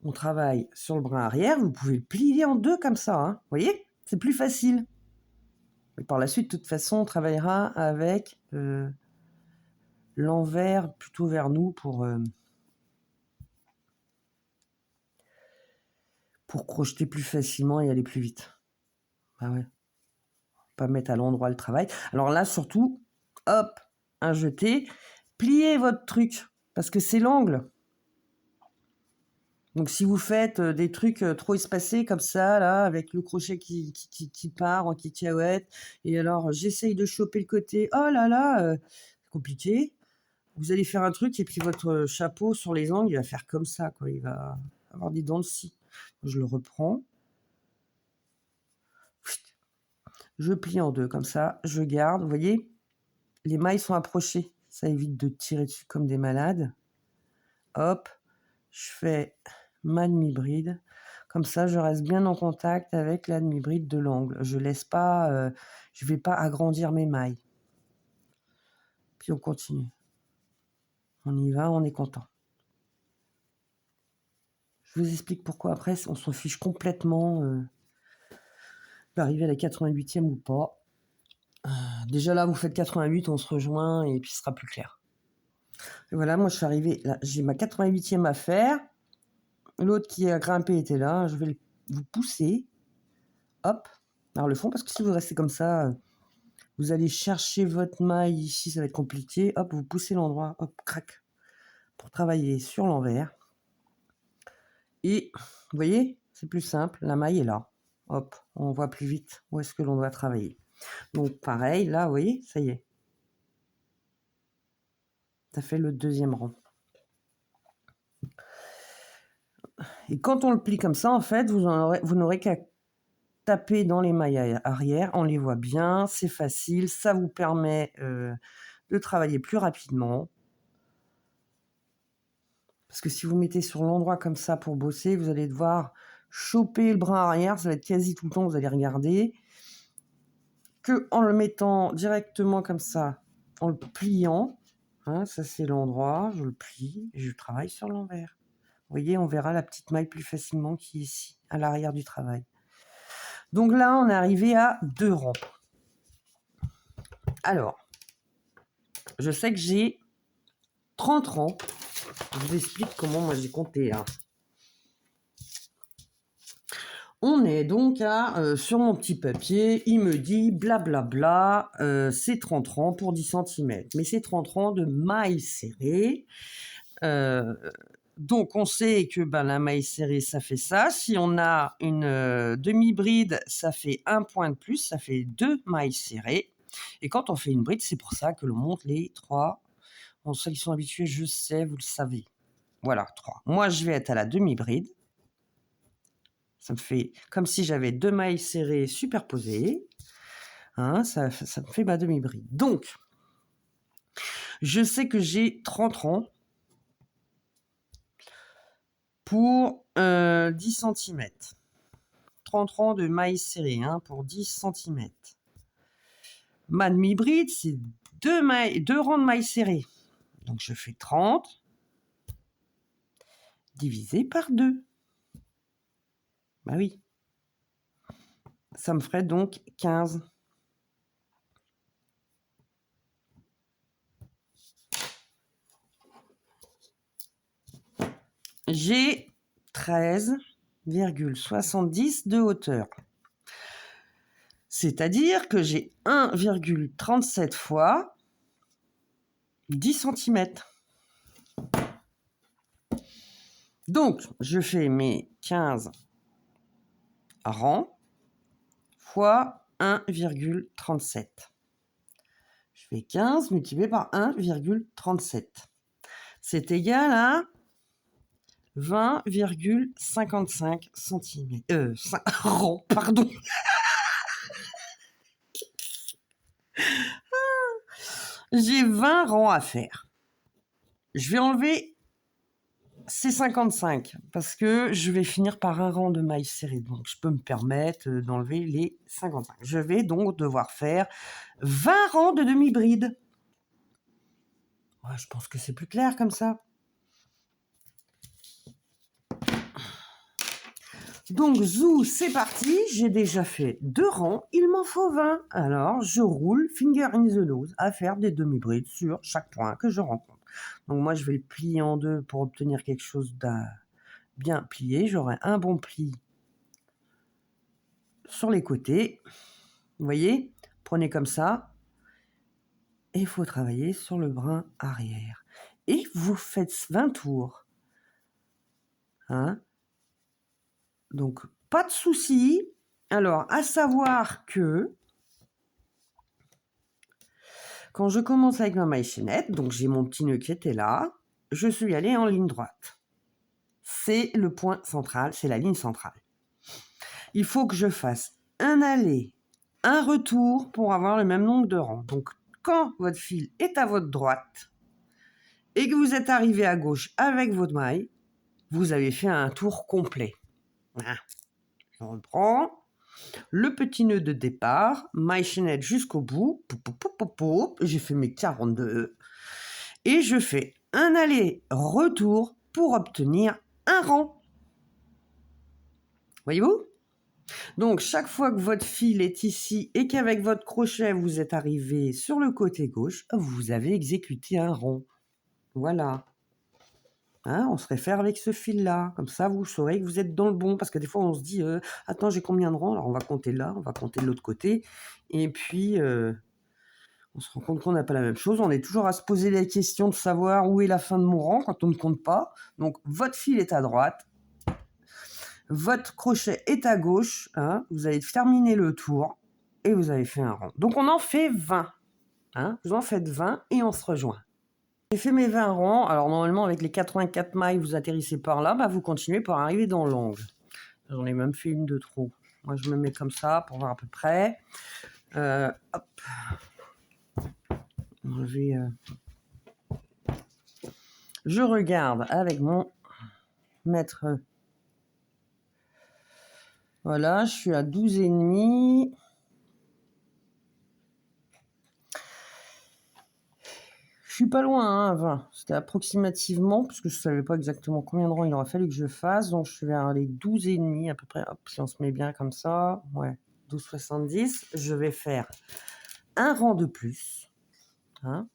on travaille sur le brin arrière. Vous pouvez le plier en deux comme ça. Hein. Vous voyez? C'est plus facile. Et par la suite, de toute façon, on travaillera avec l'envers plutôt vers nous pour crocheter plus facilement et aller plus vite. Ah ouais. Pas mettre à l'endroit le travail. Alors là, surtout, hop, un jeté. Pliez votre truc parce que c'est l'angle. Donc si vous faites des trucs trop espacés comme ça, là, avec le crochet qui part en cacahuète, et alors j'essaye de choper le côté, oh là là, c'est compliqué. Vous allez faire un truc et puis votre chapeau sur les angles, il va faire comme ça, quoi. Il va avoir des dents de scie. Je le reprends. je plie en deux, comme ça, je garde, vous voyez, les mailles sont approchées, ça évite de tirer dessus comme des malades. Hop, je fais ma demi-bride, comme ça, je reste bien en contact avec la demi-bride de l'angle. Je laisse pas, je vais pas agrandir mes mailles. Puis on continue. On y va, on est content. Je vous explique pourquoi après, on s'en fiche complètement d'arriver à la 88e ou pas. Déjà là, vous faites 88, on se rejoint et puis ce sera plus clair. Et voilà, moi je suis arrivée, là, j'ai ma 88e à faire. L'autre qui a grimpé était là, je vais vous pousser. Hop, alors le fond, parce que si vous restez comme ça, vous allez chercher votre maille ici, ça va être compliqué. Hop, vous poussez l'endroit, hop, crac, pour travailler sur l'envers. Et vous voyez, c'est plus simple, la maille est là. Hop, on voit plus vite où est-ce que l'on doit travailler. Donc pareil, là, vous voyez, ça y est. Ça fait le deuxième rang. Et quand on le plie comme ça, en fait, vous n'aurez qu'à taper dans les mailles arrière. On les voit bien, c'est facile, ça vous permet de travailler plus rapidement. Parce que si vous mettez sur l'endroit comme ça pour bosser, vous allez devoir choper le brin arrière, ça va être quasi tout le temps, vous allez regarder. Que en le mettant directement comme ça, en le pliant, hein, ça c'est l'endroit, je le plie et je travaille sur l'envers. Vous voyez, on verra la petite maille plus facilement qui est ici, à l'arrière du travail. Donc là, on est arrivé à 2 rangs. Alors, je sais que j'ai 30 rangs. Je vous explique comment moi j'ai compté là. On est donc à, sur mon petit papier, il me dit blablabla, c'est 30 rangs pour 10 cm. Mais c'est 30 rangs de mailles serrées. Donc on sait que la maille serrée, ça fait ça. Si on a une demi-bride, ça fait un point de plus, ça fait 2 mailles serrées. Et quand on fait une bride, c'est pour ça que l'on monte les 3. Bon, ceux qui sont habitués, je sais, vous le savez. Voilà, 3. Moi, je vais être à la demi-bride. Ça me fait comme si j'avais 2 mailles serrées superposées. Hein, ça me fait ma demi-bride. Donc, je sais que j'ai 30 rangs pour 10 cm. 30 rangs de mailles serrées pour 10 cm. Ma demi-bride, c'est 2 rangs de mailles serrées. Donc, je fais 30 divisé par 2. Bah oui. Ça me ferait donc 15. J'ai 13,70 de hauteur. C'est-à-dire que j'ai 1,37 fois 10 cm. Donc, je fais mes 15 rangs fois 1,37. Je fais 15 multiplié par 1,37. C'est égal à 20,55 cm. Rangs, pardon. J'ai 20 rangs à faire. Je vais enlever ces 55 parce que je vais finir par un rang de mailles serrées. Donc, je peux me permettre d'enlever les 55. Je vais donc devoir faire 20 rangs de demi-bride. Ouais, je pense que c'est plus clair comme ça. Donc, zou, c'est parti. J'ai déjà fait 2 rangs. Il m'en faut 20. Alors, je roule finger in the nose à faire des demi-brides sur chaque point que je rencontre. Donc, moi, je vais le plier en deux pour obtenir quelque chose de bien plié. J'aurai un bon pli sur les côtés. Vous voyez, prenez comme ça. Et il faut travailler sur le brin arrière. Et vous faites 20 tours. Hein? Donc, pas de souci. Alors, à savoir que quand je commence avec ma maille chaînette, donc j'ai mon petit nœud qui était là, je suis allée en ligne droite. C'est le point central, c'est la ligne centrale. Il faut que je fasse un aller un retour pour avoir le même nombre de rangs. Donc, quand votre fil est à votre droite et que vous êtes arrivé à gauche avec votre maille, vous avez fait un tour complet. Voilà. Je reprends le petit nœud de départ, maille chaînette jusqu'au bout, j'ai fait mes 42 et je fais un aller-retour pour obtenir un rang. Voyez-vous? Donc, chaque fois que votre fil est ici et qu'avec votre crochet, vous êtes arrivé sur le côté gauche, vous avez exécuté un rond. Voilà. Hein, on se réfère avec ce fil-là. Comme ça, vous saurez que vous êtes dans le bon. Parce que des fois, on se dit, attends, j'ai combien de rangs? Alors, on va compter là, on va compter de l'autre côté. Et puis, on se rend compte qu'on n'a pas la même chose. On est toujours à se poser la question de savoir où est la fin de mon rang quand on ne compte pas. Donc, votre fil est à droite. Votre crochet est à gauche. Hein, vous avez terminé le tour. Et vous avez fait un rond. Donc, on en fait 20. Hein, vous en faites 20 et on se rejoint. J'ai fait mes 20 rangs. Alors, normalement, avec les 84 mailles, vous atterrissez par là. Bah, vous continuez par arriver dans l'angle. J'en ai même fait une de trop. Moi, je me mets comme ça pour voir à peu près. Hop. Je regarde avec mon mètre. Voilà, je suis à 12,5. Je suis pas loin, hein, 20. C'était approximativement, parce que je savais pas exactement combien de rangs il aurait fallu que je fasse. Donc, je suis vers les 12,5 à peu près. Hop, si on se met bien comme ça. Ouais, 12,70. Je vais faire un rang de plus. Hein.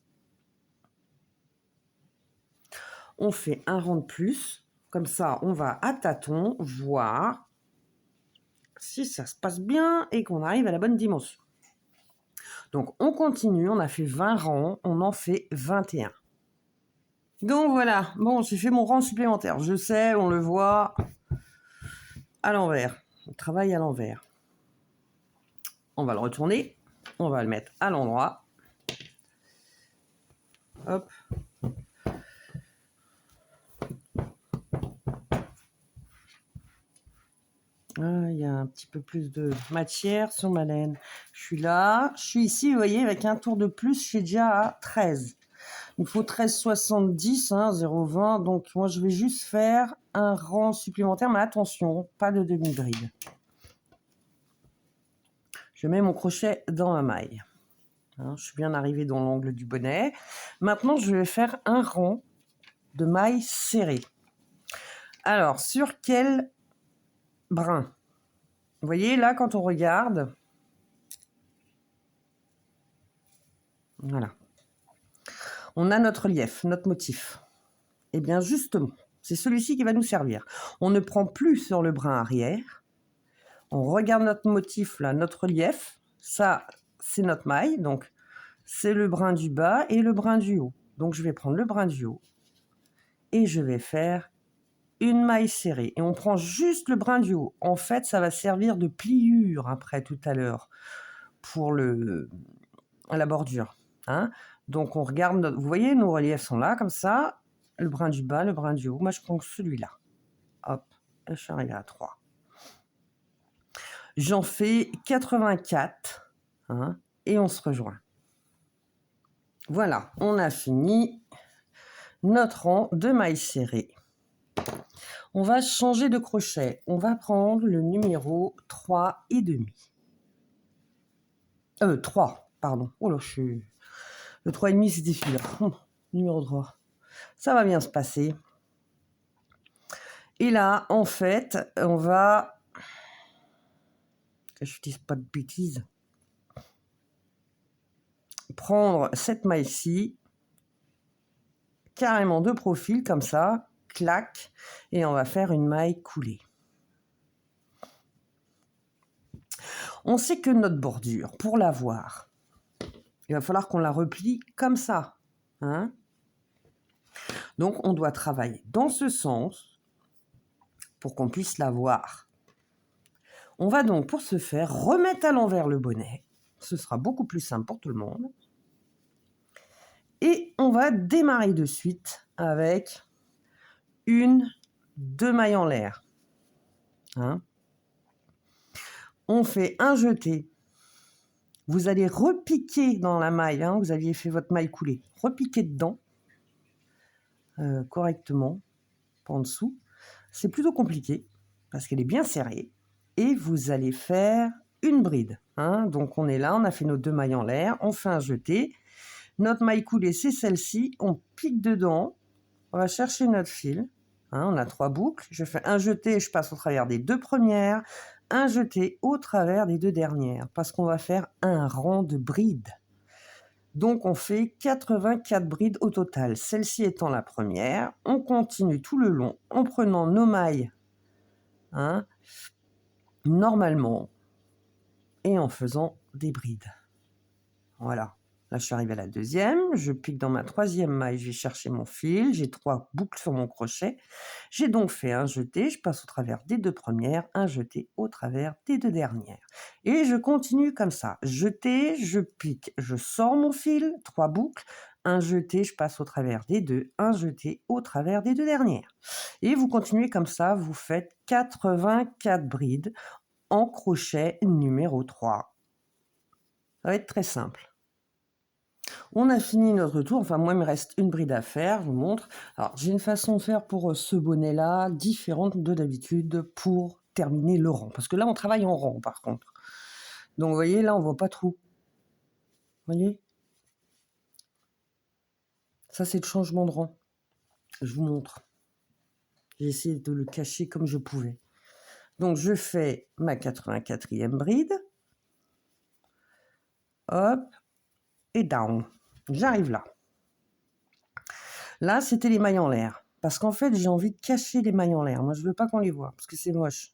On fait un rang de plus. Comme ça, on va à tâtons voir si ça se passe bien et qu'on arrive à la bonne dimension. Donc, on continue. On a fait 20 rangs. On en fait 21. Donc, voilà. Bon, j'ai fait mon rang supplémentaire. Je sais, on le voit à l'envers. On travaille à l'envers. On va le retourner. On va le mettre à l'endroit. Hop. Ah, il y a un petit peu plus de matière sur ma laine. Je suis là. Je suis ici, vous voyez, avec un tour de plus, je suis déjà à 13. Il faut 13,70, hein, 0,20. Donc, moi, je vais juste faire un rang supplémentaire. Mais attention, pas de demi-bride. Je mets mon crochet dans ma maille. Hein, je suis bien arrivé dans l'angle du bonnet. Maintenant, je vais faire un rang de mailles serrées. Alors, sur quel brin? Vous voyez, là, quand on regarde, voilà, on a notre relief, notre motif. Eh bien, justement, c'est celui-ci qui va nous servir. On ne prend plus sur le brin arrière. On regarde notre motif, là, notre relief. Ça, c'est notre maille. Donc, c'est le brin du bas et le brin du haut. Donc, je vais prendre le brin du haut et je vais faire une maille serrée. Et on prend juste le brin du haut. En fait, ça va servir de pliure après, tout à l'heure, pour la bordure. Hein. Donc, on regarde, vous voyez, nos reliefs sont là, comme ça. Le brin du bas, le brin du haut. Moi, je prends celui-là. Hop, je suis arrivée à 3. J'en fais 84. Hein, et on se rejoint. Voilà, on a fini notre rang de mailles serrées. On va changer de crochet. On va prendre le numéro 3,5. 3, pardon. Oh là, le 3,5, c'était celui-là. Numéro 3. Ça va bien se passer. Et là, en fait, on va... Que je ne dise pas de bêtises. Prendre cette maille-ci, carrément de profil, comme ça, clac, et on va faire une maille coulée. On sait que notre bordure, pour la voir, il va falloir qu'on la replie comme ça. Hein. Donc, on doit travailler dans ce sens pour qu'on puisse la voir. On va donc, pour ce faire, remettre à l'envers le bonnet. Ce sera beaucoup plus simple pour tout le monde. Et on va démarrer de suite avec 2 mailles en l'air. Hein. On fait un jeté Vous allez repiquer dans la maille, hein, vous aviez fait votre maille coulée. Repiquer dedans, correctement, pas en dessous. C'est plutôt compliqué, parce qu'elle est bien serrée. Et vous allez faire une bride. Hein. Donc on est là, on a fait nos 2 mailles en l'air, on fait un jeté. Notre maille coulée, c'est celle-ci. On pique dedans, on va chercher notre fil. Hein, on a 3 boucles. Je fais un jeté, je passe au travers des 2 premières. Un jeté au travers des 2 dernières, parce qu'on va faire un rang de brides. Donc on fait 84 brides au total, celle-ci étant la première. On continue tout le long en prenant nos mailles, hein, normalement, et en faisant des brides. Voilà. Là, je suis arrivée à la deuxième, je pique dans ma 3e maille, je vais chercher mon fil, j'ai 3 boucles sur mon crochet. J'ai donc fait un jeté, je passe au travers des 2 premières, un jeté au travers des 2 dernières. Et je continue comme ça, jeté, je pique, je sors mon fil, 3 boucles, un jeté, je passe au travers des 2, un jeté au travers des 2 dernières. Et vous continuez comme ça, vous faites 84 brides en crochet numéro 3. Ça va être très simple. On a fini notre tour, enfin moi il me reste une bride à faire, je vous montre. Alors j'ai une façon de faire pour ce bonnet-là, différente de d'habitude pour terminer le rang. Parce que là on travaille en rang par contre. Donc vous voyez là on voit pas trop. Vous voyez? Ça c'est le changement de rang. Je vous montre. J'ai essayé de le cacher comme je pouvais. Donc je fais ma 84e bride. Hop. Et down. J'arrive là. Là, c'était les mailles en l'air. Parce qu'en fait, j'ai envie de cacher les mailles en l'air. Moi, je veux pas qu'on les voit, parce que c'est moche,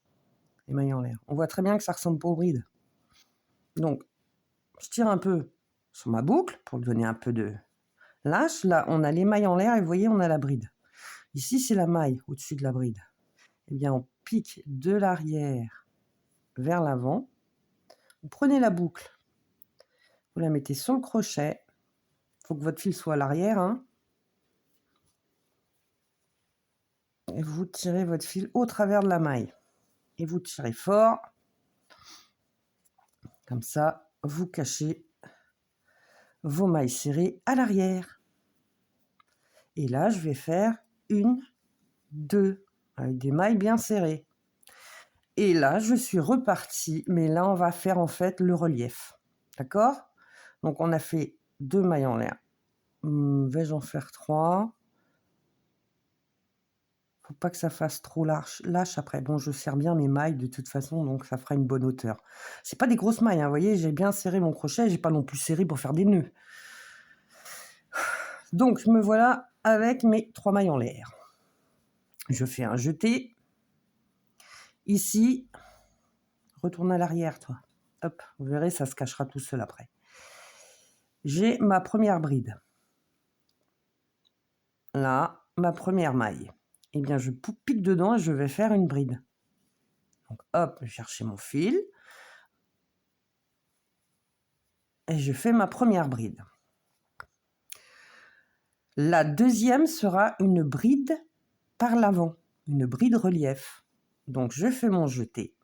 les mailles en l'air. On voit très bien que ça ressemble pas aux brides. Donc, je tire un peu sur ma boucle, pour lui donner un peu de lâche. Là, on a les mailles en l'air, et vous voyez, on a la bride. Ici, c'est la maille au-dessus de la bride. Eh bien, on pique de l'arrière vers l'avant. Vous prenez la boucle, vous la mettez sur le crochet. Il faut que votre fil soit à l'arrière, hein. Et vous tirez votre fil au travers de la maille. Et vous tirez fort. Comme ça, vous cachez vos mailles serrées à l'arrière. Et là, je vais faire 1, 2, avec des mailles bien serrées. Et là, je suis repartie, mais là, on va faire en fait le relief. D'accord? Donc, on a fait 2 mailles en l'air. Vais-je en faire 3? Faut pas que ça fasse trop lâche après. Bon, je serre bien mes mailles de toute façon, donc ça fera une bonne hauteur. C'est pas des grosses mailles, hein, vous voyez, j'ai bien serré mon crochet, j'ai pas non plus serré pour faire des nœuds. Donc, me voilà avec mes 3 mailles en l'air. Je fais un jeté. Ici, retourne à l'arrière, toi. Hop, vous verrez, ça se cachera tout seul après. J'ai ma première bride. Là, ma première maille. Eh bien, je pique dedans et je vais faire une bride. Donc, hop, je vais chercher mon fil. Et je fais ma première bride. La deuxième sera une bride par l'avant, une bride relief. Donc, je fais mon jeté.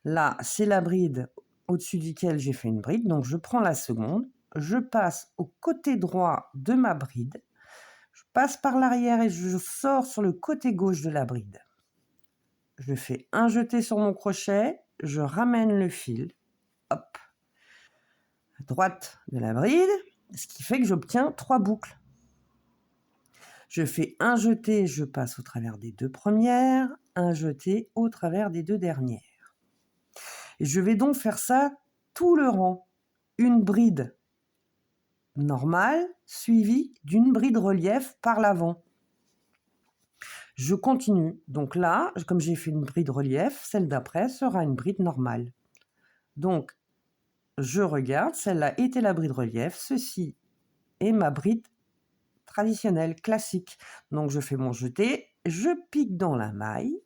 Là, c'est la bride au-dessus duquel j'ai fait une bride. Donc, je prends la seconde. Je passe au côté droit de ma bride. Je passe par l'arrière et je sors sur le côté gauche de la bride. Je fais un jeté sur mon crochet. Je ramène le fil. Hop. À droite de la bride. Ce qui fait que j'obtiens 3 boucles. Je fais un jeté, je passe au travers des 2 premières, un jeté au travers des 2 dernières. Et je vais donc faire ça tout le rang. Une bride normale suivie d'une bride relief par l'avant. Je continue. Donc là, comme j'ai fait une bride relief, celle d'après sera une bride normale. Donc, je regarde, celle-là était la bride relief, ceci est ma bride traditionnelle, classique. Donc je fais mon jeté, je pique dans la maille,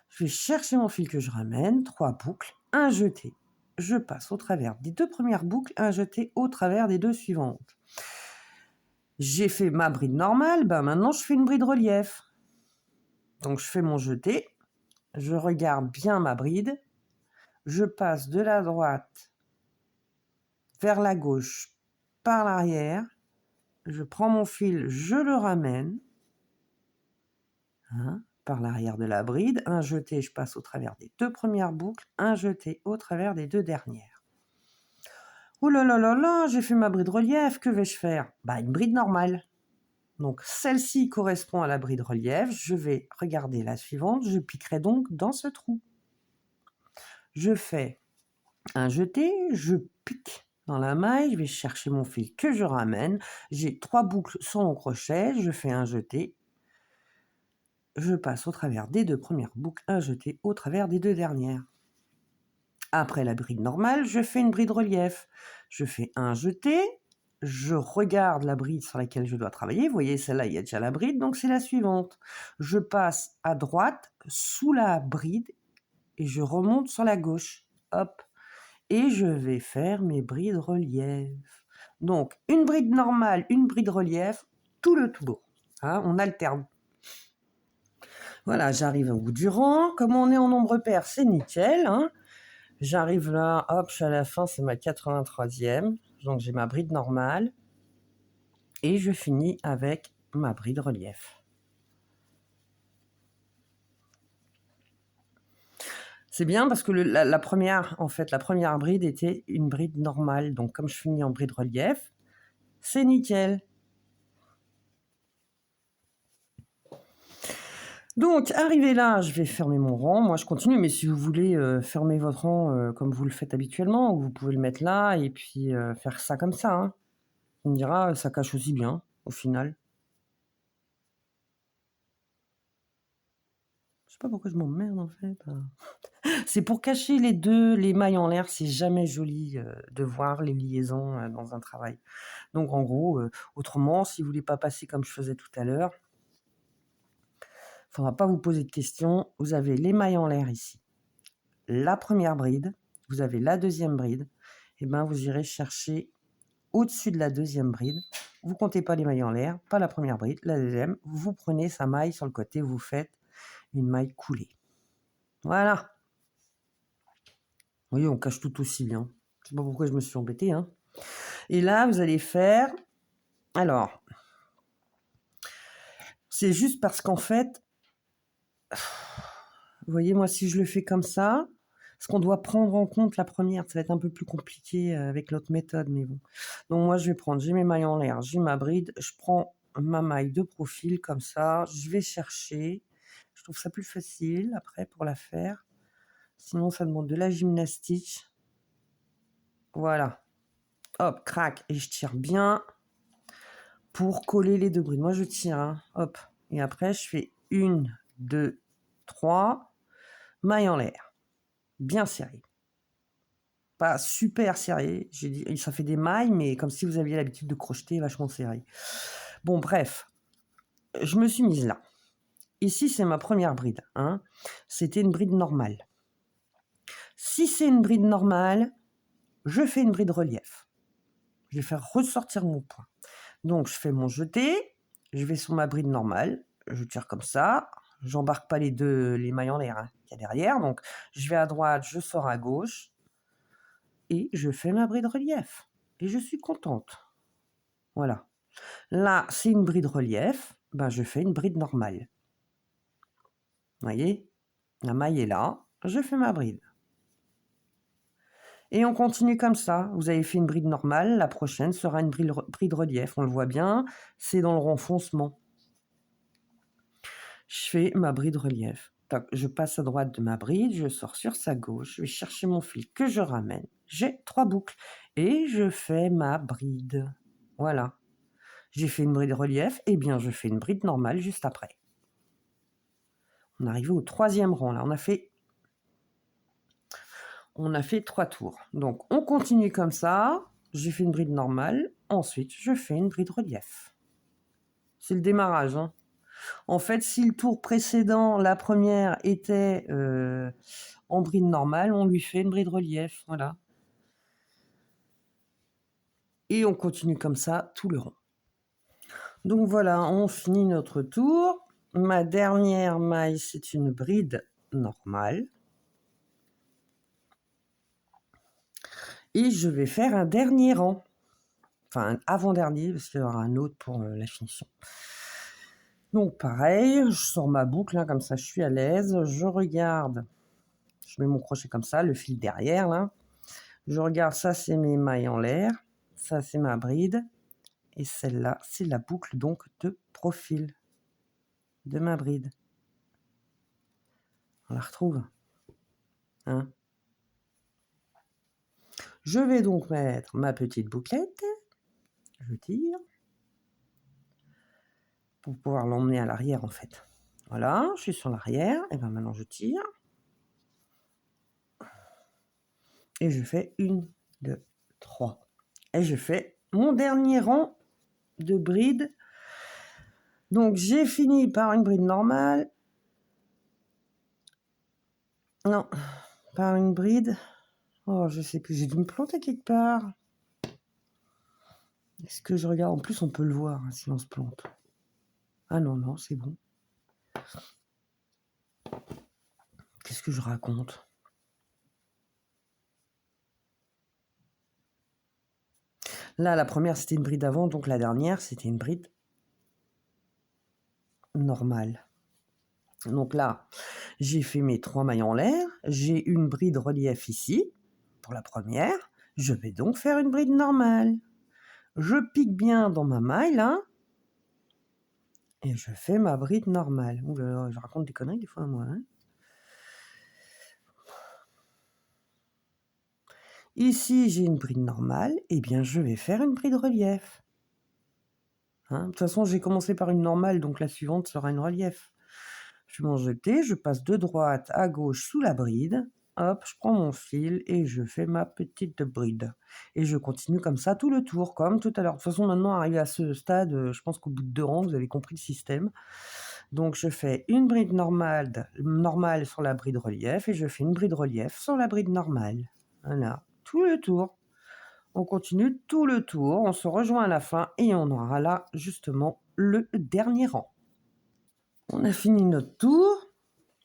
je vais chercher mon fil que je ramène, 3 boucles, un jeté. Je passe au travers des 2 premières boucles, un jeté au travers des 2 suivantes. J'ai fait ma bride normale, maintenant je fais une bride relief. Donc je fais mon jeté, je regarde bien ma bride, je passe de la droite vers la gauche, par l'arrière, je prends mon fil, je le ramène, hein, par l'arrière de la bride, un jeté, je passe au travers des 2 premières boucles, un jeté au travers des 2 dernières. Oh là là là là, j'ai fait ma bride relief, que vais-je faire? Bah, une bride normale. Donc celle-ci correspond à la bride relief, je vais regarder la suivante, je piquerai donc dans ce trou. Je fais un jeté, je pique dans la maille, je vais chercher mon fil que je ramène, j'ai 3 boucles sur mon crochet, je fais un jeté, je passe au travers des 2 premières boucles, un jeté au travers des 2 dernières. Après la bride normale, je fais une bride relief. Je fais un jeté, je regarde la bride sur laquelle je dois travailler. Vous voyez, celle-là, il y a déjà la bride, donc c'est la suivante. Je passe à droite, sous la bride, et je remonte sur la gauche. Hop. Et je vais faire mes brides relief. Donc, une bride normale, une bride relief, tout le tour. Hein, on alterne. Voilà, j'arrive au bout du rang. Comme on est en nombre pair, c'est nickel. Hein. J'arrive là, hop, je suis à la fin, c'est ma 83e. Donc j'ai ma bride normale. Et je finis avec ma bride relief. C'est bien parce que la première bride était une bride normale. Donc comme je finis en bride relief, c'est nickel. Donc, arrivé là, je vais fermer mon rang. Moi, je continue, mais si vous voulez fermer votre rang comme vous le faites habituellement, vous pouvez le mettre là et puis faire ça comme ça. Hein. On dira, ça cache aussi bien, au final. Je sais pas pourquoi je m'emmerde, en fait. C'est pour cacher les mailles en l'air. C'est jamais joli de voir les liaisons dans un travail. Donc, en gros, autrement, si vous voulez pas passer comme je faisais tout à l'heure, il faudra pas vous poser de questions. Vous avez les mailles en l'air ici. La première bride, vous avez la deuxième bride, et ben vous irez chercher au-dessus de la deuxième bride. Vous comptez pas les mailles en l'air, pas la première bride, la deuxième. Vous prenez sa maille sur le côté, vous faites une maille coulée. Voilà. Vous voyez, on cache tout aussi bien. Je sais pas pourquoi je me suis embêtée. Hein. Et là, vous allez faire... Alors, c'est juste parce qu'en fait, vous voyez, moi, si je le fais comme ça, parce qu'on doit prendre en compte la première, ça va être un peu plus compliqué avec l'autre méthode, mais bon. Donc moi, je vais prendre, j'ai mes mailles en l'air, j'ai ma bride, je prends ma maille de profil comme ça, je vais chercher. Je trouve ça plus facile après pour la faire. Sinon, ça demande de la gymnastique. Voilà. Hop, crac, et je tire bien pour coller les 2 brides. Moi, je tire, hein, hop. Et après, je fais 1, 2, 3, mailles en l'air. Bien serré. Pas super serré. J'ai dit, ça fait des mailles, mais comme si vous aviez l'habitude de crocheter vachement serré. Bon, bref. Je me suis mise là. Ici, c'est ma première bride. Hein. C'était une bride normale. Si c'est une bride normale, je fais une bride relief. Je vais faire ressortir mon point. Donc, je fais mon jeté. Je vais sur ma bride normale. Je tire comme ça. J'embarque pas les mailles en l'air hein, qu'il y a derrière. Donc, je vais à droite, je sors à gauche. Et je fais ma bride relief. Et je suis contente. Voilà. Là, c'est une bride relief. Ben, je fais une bride normale. Vous voyez? La maille est là. Je fais ma bride. Et on continue comme ça. Vous avez fait une bride normale. La prochaine sera une bride relief. On le voit bien. C'est dans le renfoncement. Je fais ma bride relief. Je passe à droite de ma bride, je sors sur sa gauche, je vais chercher mon fil que je ramène. J'ai 3 boucles et je fais ma bride. Voilà. J'ai fait une bride relief, et bien je fais une bride normale juste après. On est arrivé au 3e rang là. On a fait 3 tours. Donc on continue comme ça. J'ai fait une bride normale. Ensuite, je fais une bride relief. C'est le démarrage. Hein. En fait, si le tour précédent, la première était en bride normale, on lui fait une bride relief, voilà. Et on continue comme ça tout le rond. Donc voilà, on finit notre tour. Ma dernière maille, c'est une bride normale. Et je vais faire un dernier rang. Enfin, un avant-dernier, parce qu'il y aura un autre pour la finition. Donc pareil, je sors ma boucle, hein, comme ça je suis à l'aise. Je regarde, je mets mon crochet comme ça, le fil derrière, là. Je regarde, ça c'est mes mailles en l'air. Ça c'est ma bride. Et celle-là, c'est la boucle donc de profil de ma bride. On la retrouve, hein. Je vais donc mettre ma petite bouclette. Je tire. Pour pouvoir l'emmener à l'arrière, en fait. Voilà, je suis sur l'arrière. Et bien maintenant, je tire. Et je fais 1, 2, 3. Et je fais mon dernier rang de brides. Donc, j'ai fini par une bride normale. Non, par une bride. Oh, je sais plus, j'ai dû me planter quelque part. Est-ce que je regarde? En plus, on peut le voir, hein, si on se plante. Ah non, non, c'est bon. Qu'est-ce que je raconte? Là, la première, c'était une bride avant, donc la dernière, c'était une bride normale. Donc là, j'ai fait mes 3 mailles en l'air, j'ai une bride relief ici, pour la première, je vais donc faire une bride normale. Je pique bien dans ma maille, là, et je fais ma bride normale. Ouh là là, je raconte des conneries des fois, moi, hein. Ici, j'ai une bride normale, et bien je vais faire une bride relief. Hein, de toute façon, j'ai commencé par une normale, donc la suivante sera une relief. Je vais m'en jeter, je passe de droite à gauche sous la bride. Hop, je prends mon fil et je fais ma petite bride. Et je continue comme ça tout le tour, comme tout à l'heure. De toute façon, maintenant, arrivé à ce stade, je pense qu'au bout de 2 rangs, vous avez compris le système. Donc, je fais une bride normale sur la bride relief et je fais une bride relief sur la bride normale. Voilà, tout le tour. On continue tout le tour, on se rejoint à la fin et on aura là, justement, le dernier rang. On a fini notre tour.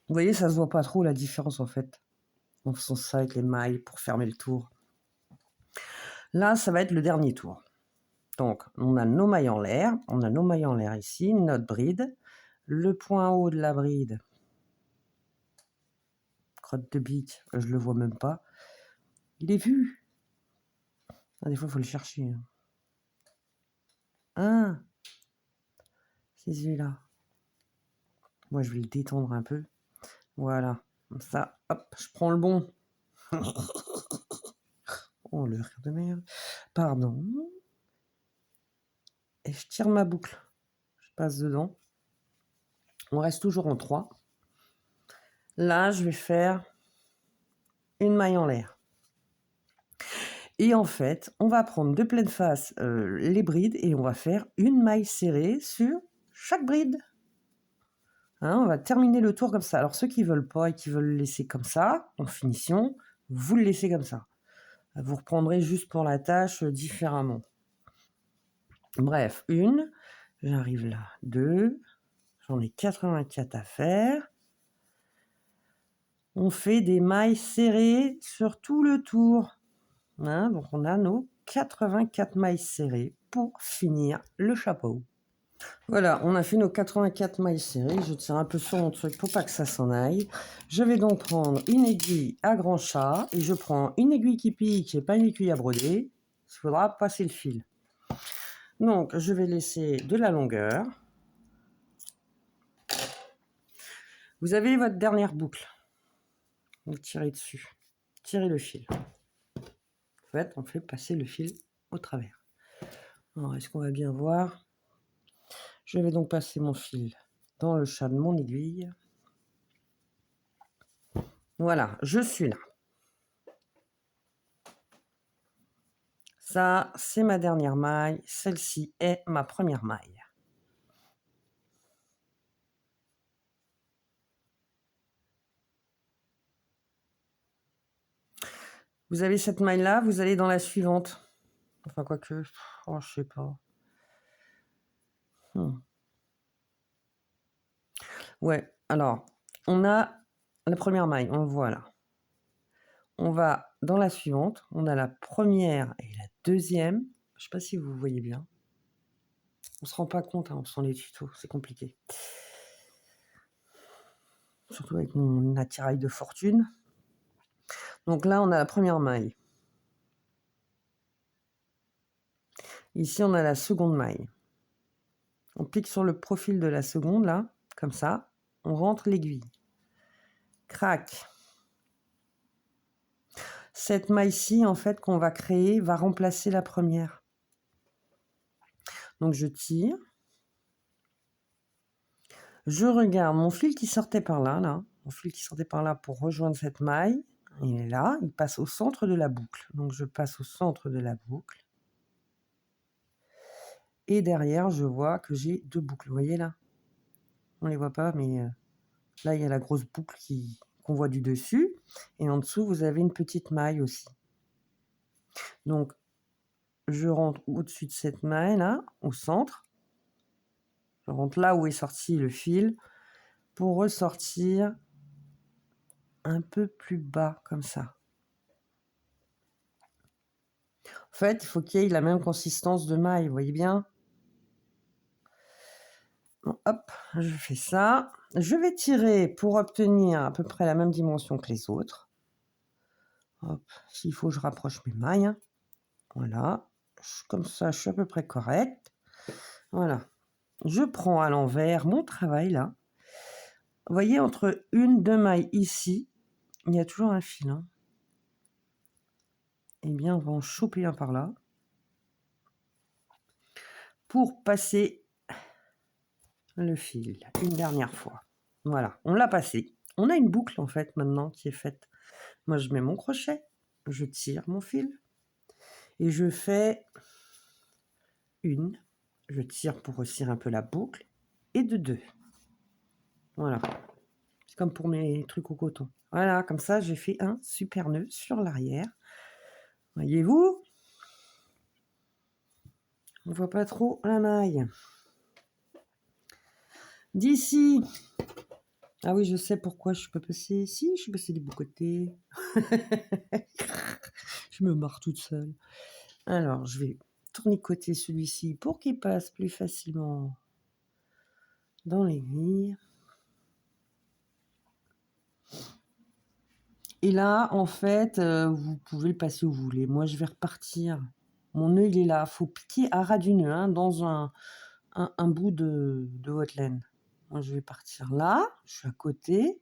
Vous voyez, ça se voit pas trop la différence en fait. On fait ça avec les mailles pour fermer le tour. Là, ça va être le dernier tour. Donc, on a nos mailles en l'air. On a nos mailles en l'air ici, notre bride. Le point haut de la bride. Crotte de bique, je le vois même pas. Il est vu. Ah, des fois, il faut le chercher. Ah, c'est celui-là. Moi, je vais le détendre un peu. Voilà. Comme ça, hop, je prends le bon. Oh, le rire de merde. Pardon. Et je tire ma boucle. Je passe dedans. On reste toujours en 3. Là, je vais faire une maille en l'air. Et en fait, on va prendre de pleine face les brides et on va faire une maille serrée sur chaque bride. Hein, on va terminer le tour comme ça. Alors ceux qui ne veulent pas et qui veulent le laisser comme ça, en finition, vous le laissez comme ça. Vous reprendrez juste pour la tâche différemment. Bref, une, j'arrive là, 2, j'en ai 84 à faire. On fait des mailles serrées sur tout le tour. Hein, donc on a nos 84 mailles serrées pour finir le chapeau. Voilà, on a fait nos 84 mailles serrées. Je tire un peu sur mon truc pour pas que ça s'en aille. Je vais donc prendre une aiguille à grand chat et je prends une aiguille qui pique et pas une aiguille à broder. Il faudra passer le fil. Donc je vais laisser de la longueur. Vous avez votre dernière boucle. Vous tirez dessus. Tirez le fil. En fait, on fait passer le fil au travers. Alors, est-ce qu'on va bien voir? Je vais donc passer mon fil dans le chat de mon aiguille. Voilà, je suis là. Ça, c'est ma dernière maille. Celle-ci est ma première maille. Vous avez cette maille-là, vous allez dans la suivante. Enfin, quoique, oh, je sais pas. Ouais, alors, on a la première maille, on voit là. On va dans la suivante, on a la première et la deuxième. Je sais pas si vous voyez bien. On se rend pas compte, hein, en faisant les tutos, c'est compliqué. Surtout avec mon attirail de fortune. Donc là, on a la première maille. Ici, on a la seconde maille. On clique sur le profil de la seconde, là, comme ça. On rentre l'aiguille. Crac. Cette maille-ci, en fait, qu'on va créer, va remplacer la première. Donc, je tire. Je regarde mon fil qui sortait par là, mon fil qui sortait par là pour rejoindre cette maille. Il est là, il passe au centre de la boucle. Donc, je passe au centre de la boucle. Et derrière, je vois que j'ai 2 boucles. Vous voyez là? On ne les voit pas, mais là, il y a la grosse boucle qu'on voit du dessus. Et en dessous, vous avez une petite maille aussi. Donc, je rentre au-dessus de cette maille là, au centre. Je rentre là où est sorti le fil pour ressortir un peu plus bas, comme ça. En fait, il faut qu'il y ait la même consistance de maille, vous voyez bien? Bon, hop, je fais ça. Je vais tirer pour obtenir à peu près la même dimension que les autres. Hop, s'il faut, je rapproche mes mailles. Hein. Voilà, comme ça, je suis à peu près correcte. Voilà. Je prends à l'envers mon travail, là. Vous voyez, entre 2 mailles ici, il y a toujours un fil. Hein. Eh bien, on va en choper un par là. Pour passer le fil une dernière fois. Voilà, on l'a passé. On a une boucle, en fait, maintenant, qui est faite. Moi, je mets mon crochet, je tire mon fil, et je fais une. Je tire pour resserrer un peu la boucle, et de 2. Voilà. C'est comme pour mes trucs au coton. Voilà, comme ça, j'ai fait un super nœud sur l'arrière. Voyez-vous? On voit pas trop la maille. D'ici. Ah oui, je sais pourquoi je peux passer ici. Je suis passée du bon côté. Je me marre toute seule. Alors, je vais tournicoter celui-ci pour qu'il passe plus facilement dans l'aiguille. Et là, en fait, vous pouvez le passer où vous voulez. Moi, je vais repartir. Mon nœud, il est là. Il faut piquer à ras du nœud, hein, dans un bout de haute laine. Moi, je vais partir là. Je suis à côté.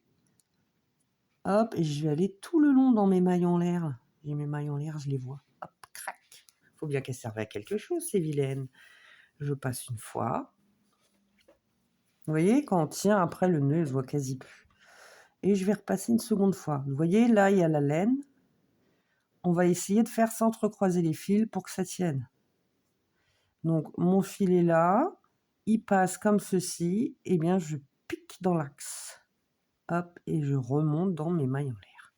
Hop, et je vais aller tout le long dans mes mailles en l'air. J'ai mes mailles en l'air, je les vois. Hop, crac. Faut bien qu'elles servent à quelque chose, ces vilaines. Je passe une fois. Vous voyez, quand on tient, après, le nœud, il se voit quasi plus. Et je vais repasser une seconde fois. Vous voyez, là, il y a la laine. On va essayer de faire s'entrecroiser les fils pour que ça tienne. Donc, mon fil est là. Il passe comme ceci. Eh bien, je pique dans l'axe. Hop, et je remonte dans mes mailles en l'air.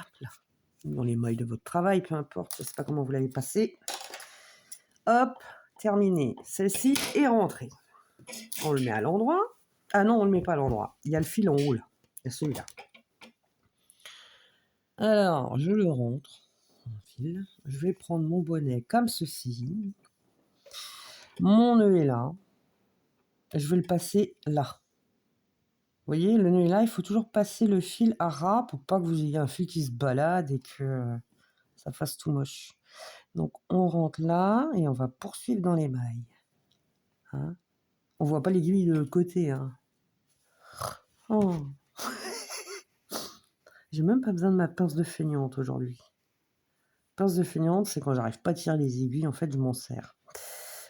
Hop, là. Dans les mailles de votre travail, peu importe. Je ne sais pas comment vous l'avez passé. Hop, terminé. Celle-ci est rentrée. On le met à l'endroit. Ah non, on ne le met pas à l'endroit. Il y a le fil en haut, là. Il y a celui-là. Alors, je le rentre. Fil. Je vais prendre mon bonnet comme ceci. Mon nœud est là. Je vais le passer là. Vous voyez, le nœud est là. Il faut toujours passer le fil à ras pour pas que vous ayez un fil qui se balade et que ça fasse tout moche. Donc, on rentre là et on va poursuivre dans les mailles. Hein, on voit pas l'aiguille de l'autre côté. Hein. Oh. J'ai même pas besoin de ma pince de feignante aujourd'hui. Pince de feignante, c'est quand j'arrive pas à tirer les aiguilles, en fait, je m'en sers.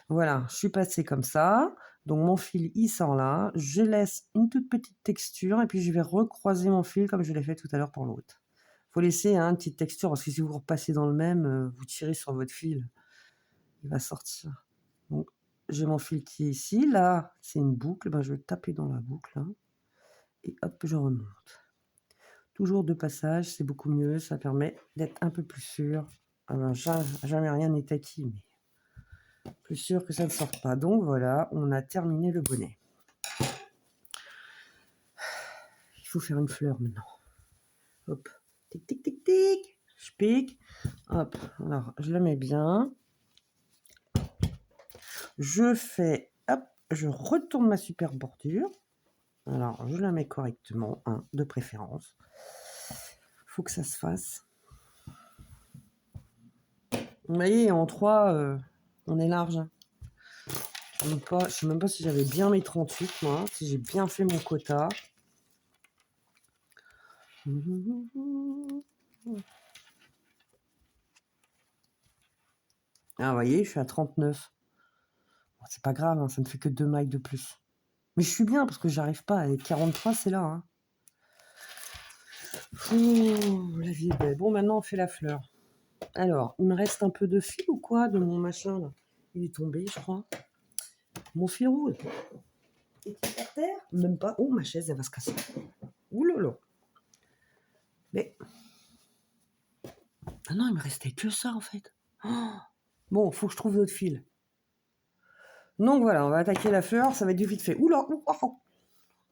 Voilà, je suis passée comme ça. Donc, mon fil, il sort là. Je laisse une toute petite texture et puis je vais recroiser mon fil comme je l'ai fait tout à l'heure pour l'autre. Il faut laisser une petite texture parce que si vous repassez dans le même, vous tirez sur votre fil. Il va sortir. Donc, j'ai mon fil qui est ici. Là, c'est une boucle. Ben, je vais taper dans la boucle. Hein, et hop, je remonte. Toujours 2 passages, c'est beaucoup mieux. Ça permet d'être un peu plus sûr. Alors, jamais rien n'est acquis, mais plus sûr que ça ne sorte pas. Donc voilà, on a terminé le bonnet. Il faut faire une fleur maintenant. Hop, tic tic tic tic. Je pique. Hop, alors je le mets bien. Je fais, hop, je retourne ma super bordure. Alors, je la mets correctement, hein, de préférence. Faut que ça se fasse. Vous voyez, en 3, on est large. Je ne sais même pas si j'avais bien mes 38, moi, si j'ai bien fait mon quota. Ah, vous voyez, je suis à 39. Bon, c'est pas grave, hein, ça ne fait que 2 mailles de plus. Mais je suis bien parce que j'arrive pas. Avec 43, c'est là. Hein. La vie est belle. Bon, maintenant, on fait la fleur. Alors, il me reste un peu de fil ou quoi de mon machin là? Il est tombé, je crois. Mon fil rouge. Est-il par terre? Même pas. Oh, ma chaise, elle va se casser. Ouh là là. Mais. Ah non, il me restait que ça en fait. Oh. Bon, faut que je trouve d'autres fils. Donc voilà, on va attaquer la fleur. Ça va être du vite fait. Ouh là,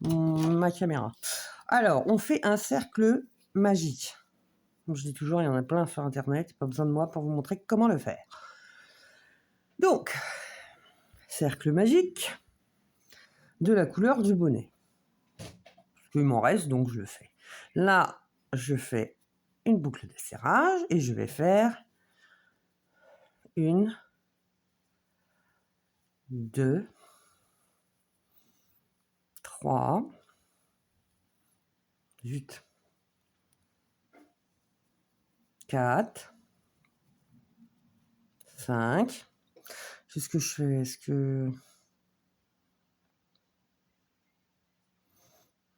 ma caméra. Alors, on fait un cercle magique. Donc, je dis toujours, il y en a plein sur internet. Pas besoin de moi pour vous montrer comment le faire. Donc, cercle magique de la couleur du bonnet. Il m'en reste, donc je le fais. Là, je fais une boucle de serrage et je vais faire 1, 2, 3, 8, 4, 5. Qu'est-ce que je fais? Est-ce que...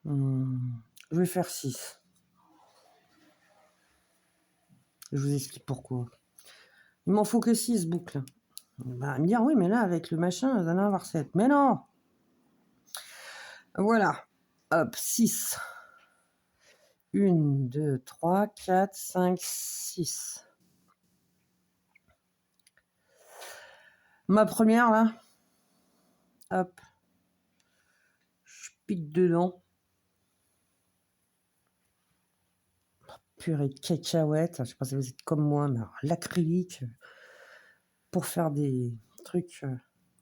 je vais faire 6. Je vous explique pourquoi. Il m'en faut que 6 boucles. Bah, me dire, oui, mais là, avec le machin, vous allez en avoir 7. Mais non! Voilà. Hop, 6. 1, 2, 3, 4, 5, 6. Ma première, là. Hop. Je pique dedans. Purée de cacahuètes. Je sais pas si vous êtes comme moi, mais l'acrylique, pour faire des trucs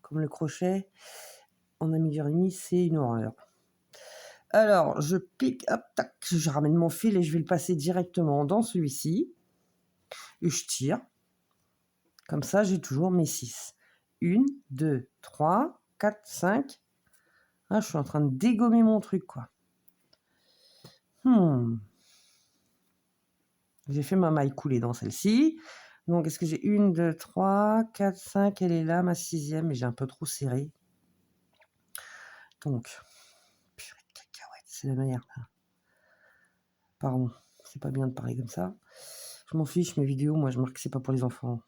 comme le crochet, en amigurumi, c'est une horreur. Alors, je pique, hop, tac, je ramène mon fil et je vais le passer directement dans celui-ci. Et je tire. Comme ça, j'ai toujours mes 6. 1, 2, 3, 4, 5. Ah, je suis en train de dégommer mon truc, quoi. J'ai fait ma maille coulée dans celle-ci. Donc, est-ce que j'ai 1, 2, 3, 4, 5? Elle est là, ma 6e, mais j'ai un peu trop serré. Donc, purée de cacahuètes, c'est la merde. Pardon, c'est pas bien de parler comme ça. Je m'en fiche, mes vidéos, moi, je marque que c'est pas pour les enfants.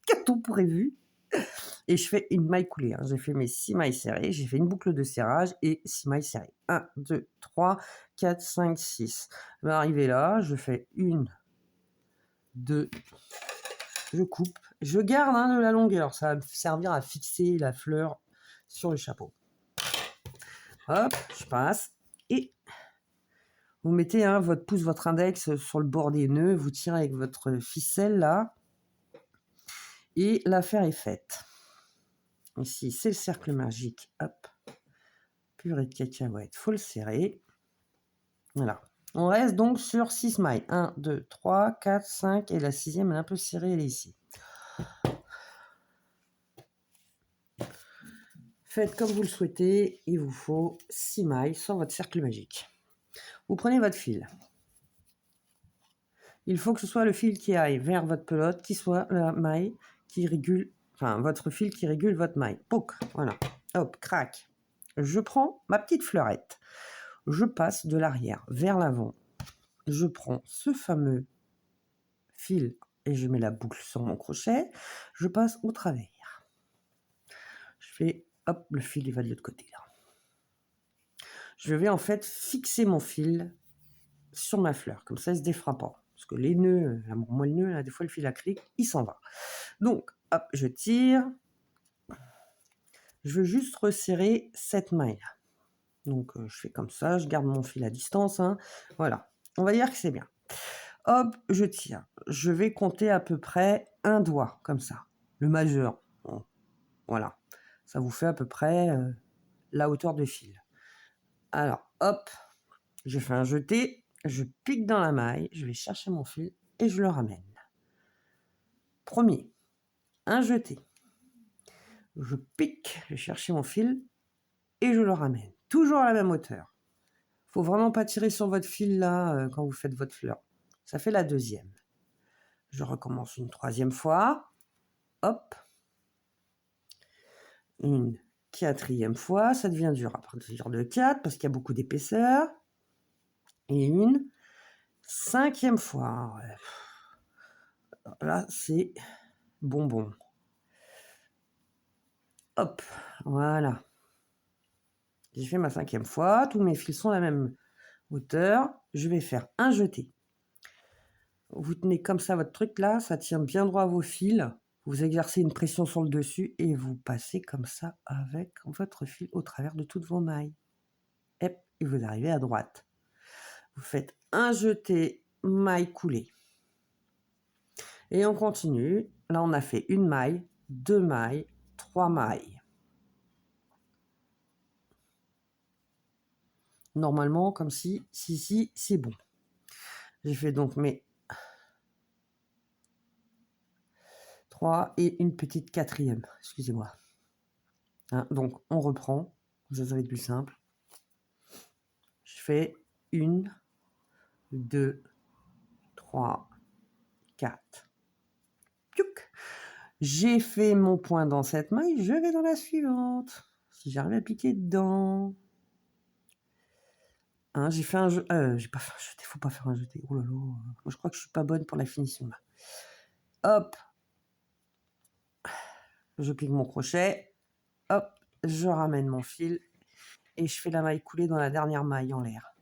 Qu'a-t-on prévu? Et je fais une maille coulée. Hein. J'ai fait mes 6 mailles serrées. J'ai fait une boucle de serrage et 6 mailles serrées. 1, 2, 3, 4, 5, 6. Je vais arriver là. Je fais 1, 2. Je coupe. Je garde de la longueur. Ça va me servir à fixer la fleur sur le chapeau. Hop, je passe. Et vous mettez votre pouce, votre index sur le bord des nœuds. Vous tirez avec votre ficelle là. Et l'affaire est faite. Ici, c'est le cercle magique. Hop. Purée de cacahuètes. Faut le serrer. Voilà. On reste donc sur 6 mailles. 1, 2, 3, 4, 5. Et la 6e, elle est un peu serrée. Elle est ici. Faites comme vous le souhaitez. Il vous faut 6 mailles sur votre cercle magique. Vous prenez votre fil. Il faut que ce soit le fil qui aille vers votre pelote, qui soit la maille qui régule, enfin, votre fil qui régule votre maille. Pouc, voilà. Hop, crac. Je prends ma petite fleurette. Je passe de l'arrière vers l'avant. Je prends ce fameux fil et je mets la boucle sur mon crochet. Je passe au travers. Je fais, hop, le fil il va de l'autre côté là. Je vais en fait fixer mon fil sur ma fleur, comme ça il se défera pas. Parce que les nœuds, moi le nœud, là, des fois le fil acrylique, il s'en va. Donc, hop, je tire. Je veux juste resserrer cette maille là. Donc, je fais comme ça, je garde mon fil à distance. Hein. Voilà, on va dire que c'est bien. hop, je tire. Je vais compter à peu près un doigt, comme ça, le majeur. Bon, voilà, ça vous fait à peu près la hauteur de fil. Alors, hop, je fais un jeté, je pique dans la maille, je vais chercher mon fil et je le ramène. Premier, un jeté. Je pique, je vais chercher mon fil et je le ramène. Toujours à la même hauteur. Faut vraiment pas tirer sur votre fil là quand vous faites votre fleur. Ça fait la deuxième. Je recommence une troisième fois. Hop. Une quatrième fois. Ça devient dur à partir de 4 parce qu'il y a beaucoup d'épaisseur. Et une cinquième fois. Là, c'est bonbon. Hop. Voilà. J'ai fait ma cinquième fois. Tous mes fils sont à la même hauteur. Je vais faire un jeté. Vous tenez comme ça votre truc là, ça tient bien droit à vos fils. Vous exercez une pression sur le dessus et vous passez comme ça avec votre fil au travers de toutes vos mailles. Et vous arrivez à droite. Vous faites un jeté, maille coulée. Et on continue. Là, on a fait une maille, 2 mailles, 3 mailles. Normalement, comme si, c'est bon. J'ai fait donc mes 3 et une petite quatrième. Excusez-moi. Hein, donc, on reprend. Ça va être plus simple. Je fais 1, 2, 3, 4. Piouk. J'ai fait mon point dans cette maille, je vais dans la suivante. Si j'arrive à piquer dedans. Hein, j'ai fait un jeu. J'ai pas fait un jeté, faut pas faire un jeté. Oh là là. Moi, je crois que je suis pas bonne pour la finition là. Hop. Je pique mon crochet. Hop. Je ramène mon fil. Et je fais la maille coulée dans la dernière maille en l'air.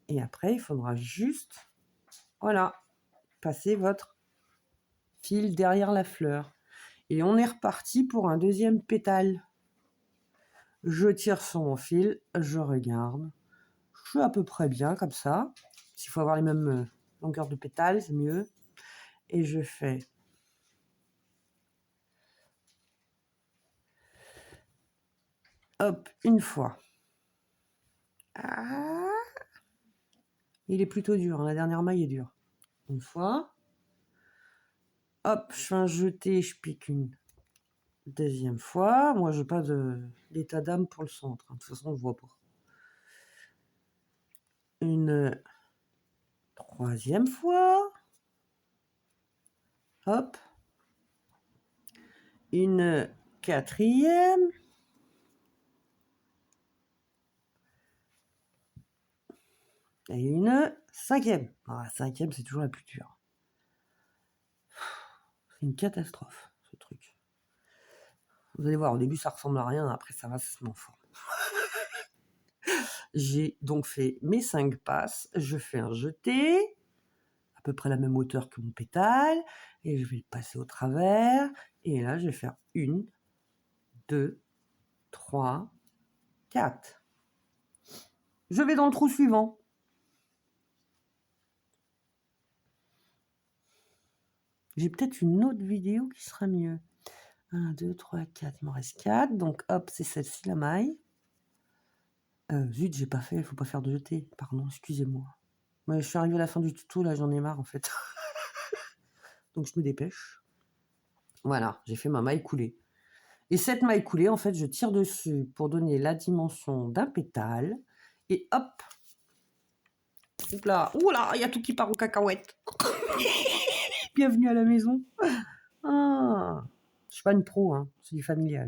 Et après, il faudra juste, voilà, passer votre fil derrière la fleur. Et on est reparti pour un deuxième pétale. Je tire sur mon fil, je regarde. Je suis à peu près bien comme ça. S'il faut avoir les mêmes longueurs de pétales, c'est mieux. Et je fais hop, une fois. Ah, il est plutôt dur, hein, la dernière maille est dure. Une fois. Hop, je fais un jeté, je pique une deuxième fois. Moi, je n'ai pas d'état d'âme pour le centre. Hein. De toute façon, on ne voit pas. Une troisième fois. Hop. Une quatrième. Et une cinquième. Ah, la cinquième, c'est toujours la plus dure. C'est une catastrophe, ce truc. Vous allez voir, au début, ça ressemble à rien. Après, ça va, ça se met en forme. J'ai donc fait mes 5 passes. Je fais un jeté, à peu près la même hauteur que mon pétale. Et je vais le passer au travers. Et là, je vais faire 1, 2, 3, 4. Je vais dans le trou suivant. J'ai peut-être une autre vidéo qui sera mieux. 1, 2, 3, 4. Il m'en reste 4. Donc, hop, c'est celle-ci, la maille. Zut, j'ai pas fait. Il faut pas faire de jeté. Pardon, excusez-moi. Ouais, je suis arrivée à la fin du tuto, là, j'en ai marre, en fait. Donc, je me dépêche. Voilà, j'ai fait ma maille coulée. Et cette maille coulée, en fait, je tire dessus pour donner la dimension d'un pétale. Et hop. Ouh là, il y a tout qui part aux cacahuètes. Bienvenue à la maison. Ah, je suis pas une pro, hein, c'est du familial.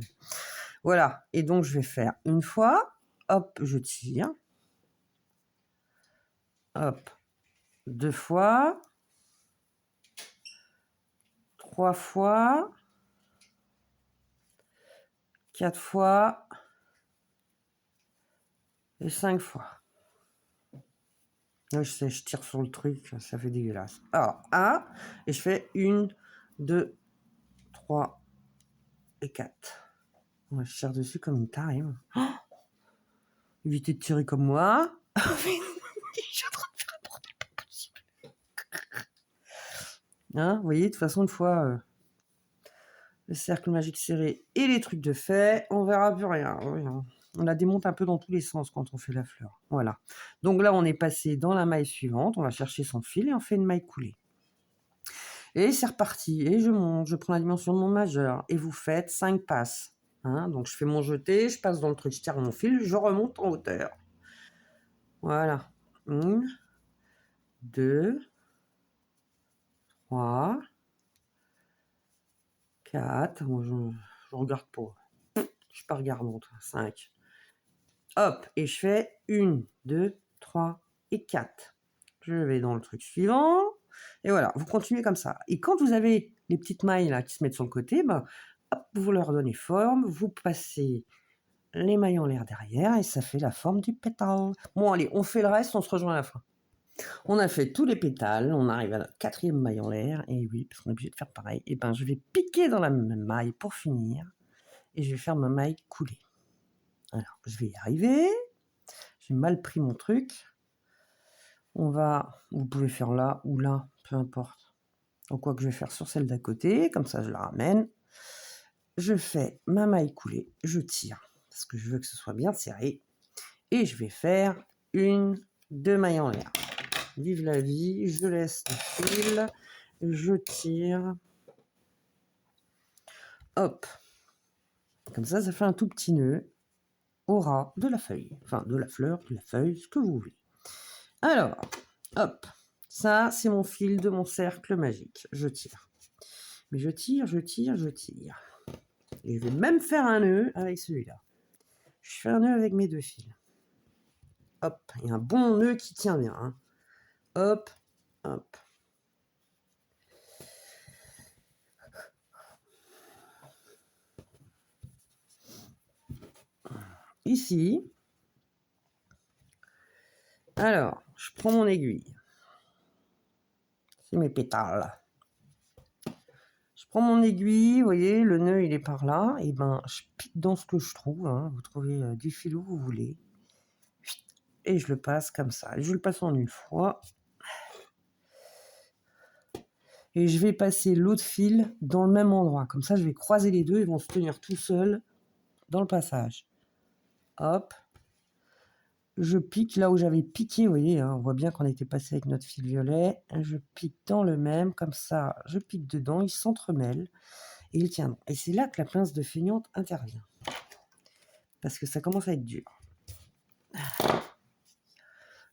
Voilà, et donc je vais faire une fois. Hop, je tire. Hop, 2 fois. 3 fois. 4 fois. Et 5 fois. Là, je sais, je tire sur le truc, ça fait dégueulasse. Alors, 1, et je fais 1, 2, 3 et 4. Ouais, je tire dessus comme une tarée. Oh, évitez de tirer comme moi. Je suis en train de faire un bordel pas possible. Hein, vous voyez, de toute façon, une fois le cercle magique serré et les trucs de fait, on verra plus rien. Oui, on la démonte un peu dans tous les sens quand on fait la fleur. Voilà. Donc là, on est passé dans la maille suivante. On va chercher son fil et on fait une maille coulée. Et c'est reparti. Et je monte, je prends la dimension de mon majeur. Et vous faites 5 passes. Hein, donc je fais mon jeté, je passe dans le truc, je tire mon fil, je remonte en hauteur. Voilà. 1, 2, 3, 4. Moi, je regarde pas. Je suis pas regardante. 5. Hop, et je fais 1, 2, 3 et 4. Je vais dans le truc suivant. Et voilà, vous continuez comme ça. Et quand vous avez les petites mailles là qui se mettent sur le côté, ben, hop, vous leur donnez forme, vous passez les mailles en l'air derrière et ça fait la forme du pétale. Bon, allez, on fait le reste, on se rejoint à la fin. On a fait tous les pétales, on arrive à la 4e maille en l'air, et oui, parce qu'on est obligé de faire pareil. Et ben, je vais piquer dans la même maille pour finir, et je vais faire ma maille coulée. Alors, je vais y arriver. J'ai mal pris mon truc. Vous pouvez faire là ou là, peu importe. Donc, quoi que je vais faire sur celle d'à côté, comme ça je la ramène. Je fais ma maille coulée, je tire, parce que je veux que ce soit bien serré. Et je vais faire 1, 2 mailles en l'air. Vive la vie, je laisse le fil, je tire. Hop. Comme ça, ça fait un tout petit nœud au ras de la feuille. Enfin, de la fleur, de la feuille, ce que vous voulez. Alors, hop. Ça, c'est mon fil de mon cercle magique. Je tire. Mais je tire, je tire, je tire. Et je vais même faire un nœud avec celui-là. Je fais un nœud avec mes 2 fils. Hop. Il y a un bon nœud qui tient bien. Hein. Hop, hop. Ici. Alors, je prends mon aiguille. C'est mes pétales. Je prends mon aiguille, vous voyez, le nœud il est par là, et ben je pique dans ce que je trouve, hein, vous trouvez du fil où vous voulez, et je le passe comme ça. Je le passe en une fois, et je vais passer l'autre fil dans le même endroit, comme ça je vais croiser les deux, ils vont se tenir tout seuls dans le passage. Hop, je pique là où j'avais piqué, vous voyez, hein, on voit bien qu'on était passé avec notre fil violet, je pique dans le même, comme ça je pique dedans, ils s'entremêlent. Et il tient. Et c'est là que la pince de feignante intervient. Parce que ça commence à être dur.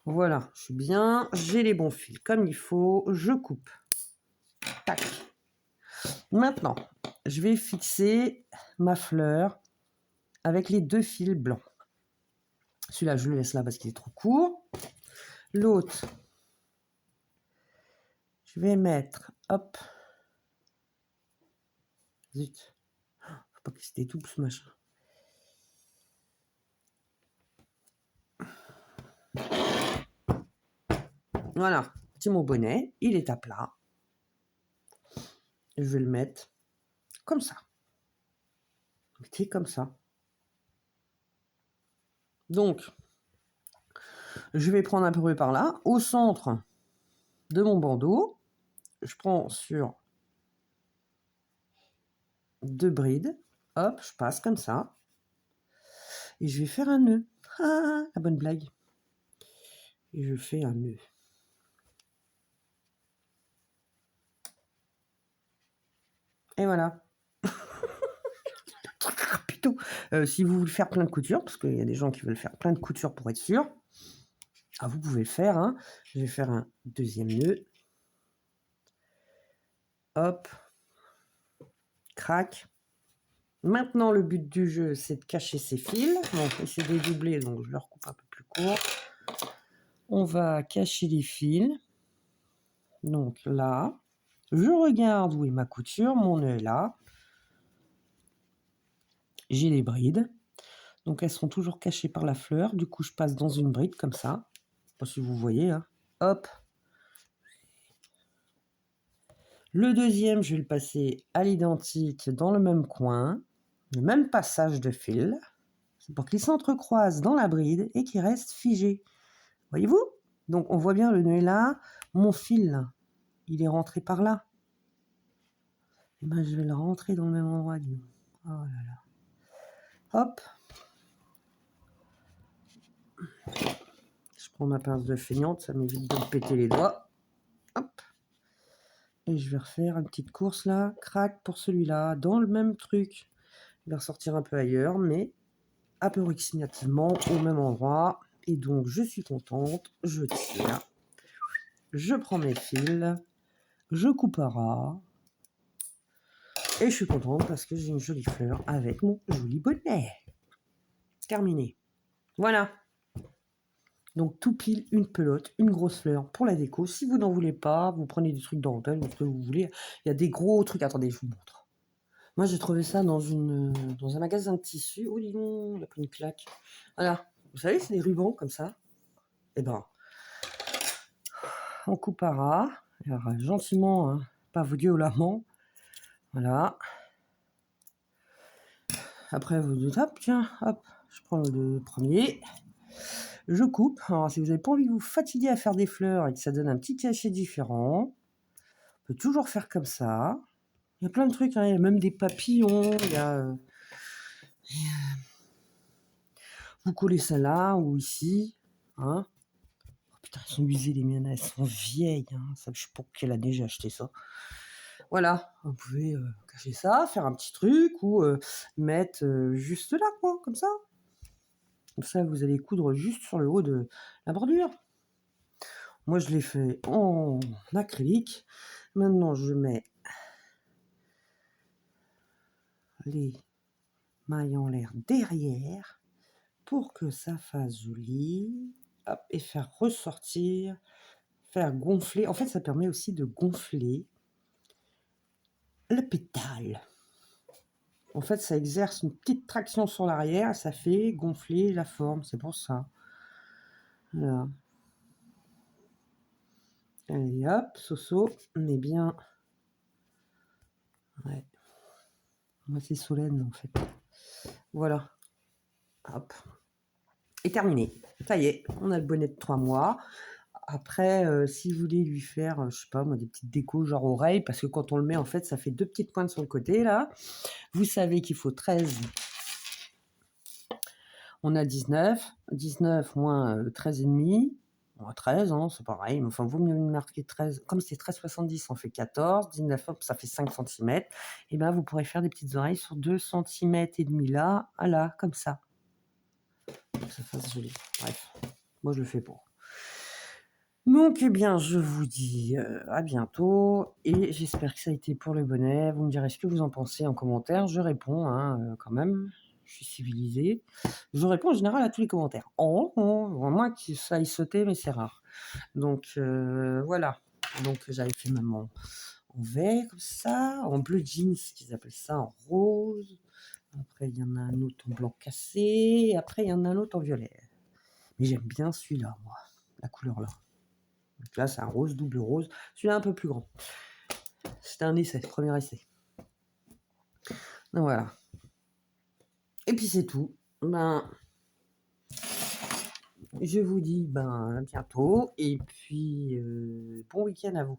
Voilà, je suis bien. J'ai les bons fils comme il faut. Je coupe. Tac. Maintenant, je vais fixer ma fleur avec les 2 fils blancs. Celui-là, je le laisse là parce qu'il est trop court. L'autre, je vais mettre... Hop. Zut. Faut pas qu'il se dédouble ce machin. Voilà, c'est mon bonnet, il est à plat. Je vais le mettre comme ça. Mettez comme ça. Donc, je vais prendre un peu par là. Au centre de mon bandeau, je prends sur 2 brides. Hop, je passe comme ça. Et je vais faire un nœud. Ah, la bonne blague. Et je fais un nœud. Et voilà. Plutôt, si vous voulez faire plein de coutures, parce qu'il y a des gens qui veulent faire plein de coutures pour être sûr, vous pouvez le faire. Hein. Je vais faire un 2e nœud. Hop. Crac. Maintenant, le but du jeu, c'est de cacher ces fils. Donc, c'est dédoublé, donc je leur coupe un peu plus court. On va cacher les fils. Donc là, je regarde où est ma couture, mon nœud est là. J'ai les brides. Donc elles sont toujours cachées par la fleur. Du coup, je passe dans une bride comme ça. Je sais pas si vous voyez. Hein. Hop. Le 2e, je vais le passer à l'identique dans le même coin. Le même passage de fil. C'est pour qu'ils s'entrecroisent dans la bride et qu'ils restent figés. Voyez-vous? Donc on voit bien le nœud est là. Mon fil, là, il est rentré par là. Et ben, je vais le rentrer dans le même endroit, dis donc. Oh là là. Hop. Je prends ma pince de feignante, ça m'évite de me péter les doigts. Hop. Et je vais refaire une petite course là, crac, pour celui-là, dans le même truc. Il va ressortir un peu ailleurs, mais approximativement au même endroit. Et donc, je suis contente, je tire, je prends mes fils, je coupe à ras. Et je suis contente parce que j'ai une jolie fleur avec mon joli bonnet. Terminé. Voilà. Donc tout pile, une pelote, une grosse fleur pour la déco. Si vous n'en voulez pas, vous prenez des trucs dentelle ou ce que vous voulez. Il y a des gros trucs. Attendez, je vous montre. Moi, j'ai trouvé ça dans un magasin de tissus. Oh, dis donc, il a pris une claque. Voilà. Vous savez, c'est des rubans comme ça. Eh ben, on coupe à ras. Alors, gentiment, hein, pas violemment. Voilà. Après, vous dites, hop, tiens, hop, je prends le premier. Je coupe. Alors, si vous n'avez pas envie de vous fatiguer à faire des fleurs et que ça donne un petit cachet différent, on peut toujours faire comme ça. Il y a plein de trucs, hein. Il y a même des papillons. Vous collez ça là ou ici. Hein. Oh, putain, elles sont usées les miennes, elles sont vieilles. Hein. Ça, je sais pas pour quelle année j'ai acheté ça. Voilà, vous pouvez cacher ça, faire un petit truc ou mettre juste là, quoi, comme ça. Comme ça, vous allez coudre juste sur le haut de la bordure. Moi, je l'ai fait en acrylique. Maintenant, je mets les mailles en l'air derrière pour que ça fasse joli. Hop, et faire ressortir, faire gonfler. En fait, ça permet aussi de gonfler le pétale. En fait, ça exerce une petite traction sur l'arrière, ça fait gonfler la forme, c'est pour ça. Voilà. Allez hop, Soso, on est bien. Ouais. Moi, c'est Solène en fait. Voilà. Hop. Et terminé. Ça y est, on a le bonnet de 3 mois. Après, si vous voulez lui faire, je sais pas moi, des petites décos genre oreilles, parce que quand on le met, en fait, ça fait 2 petites pointes sur le côté, là. Vous savez qu'il faut 13. On a 19. 19 moins 13,5. Bon, 13, hein, c'est pareil, mais enfin, vaut mieux marquer 13. Comme c'est 13,70, on fait 14. 19, hop, ça fait 5 cm. Et ben, vous pourrez faire des petites oreilles sur 2 cm et demi là, voilà, comme ça. Que ça fasse joli. Bref, moi, je le fais pour. Donc, eh bien, je vous dis à bientôt et j'espère que ça a été pour le bonnet. Vous me direz ce que vous en pensez en commentaire. Je réponds quand même. Je suis civilisée. Je réponds en général à tous les commentaires. À moins que ça aille sauter, mais c'est rare. Donc, voilà. Donc, j'avais fait même en vert, comme ça, en bleu jeans, qu'ils appellent ça, en rose. Après, il y en a un autre en blanc cassé. Et après, il y en a un autre en violet. Mais j'aime bien celui-là, moi. La couleur là. Donc là, c'est un rose, double rose. Celui-là, un peu plus grand. C'était un essai, premier essai. Donc voilà. Et puis c'est tout. Ben, je vous dis à bientôt. Et puis, bon week-end à vous.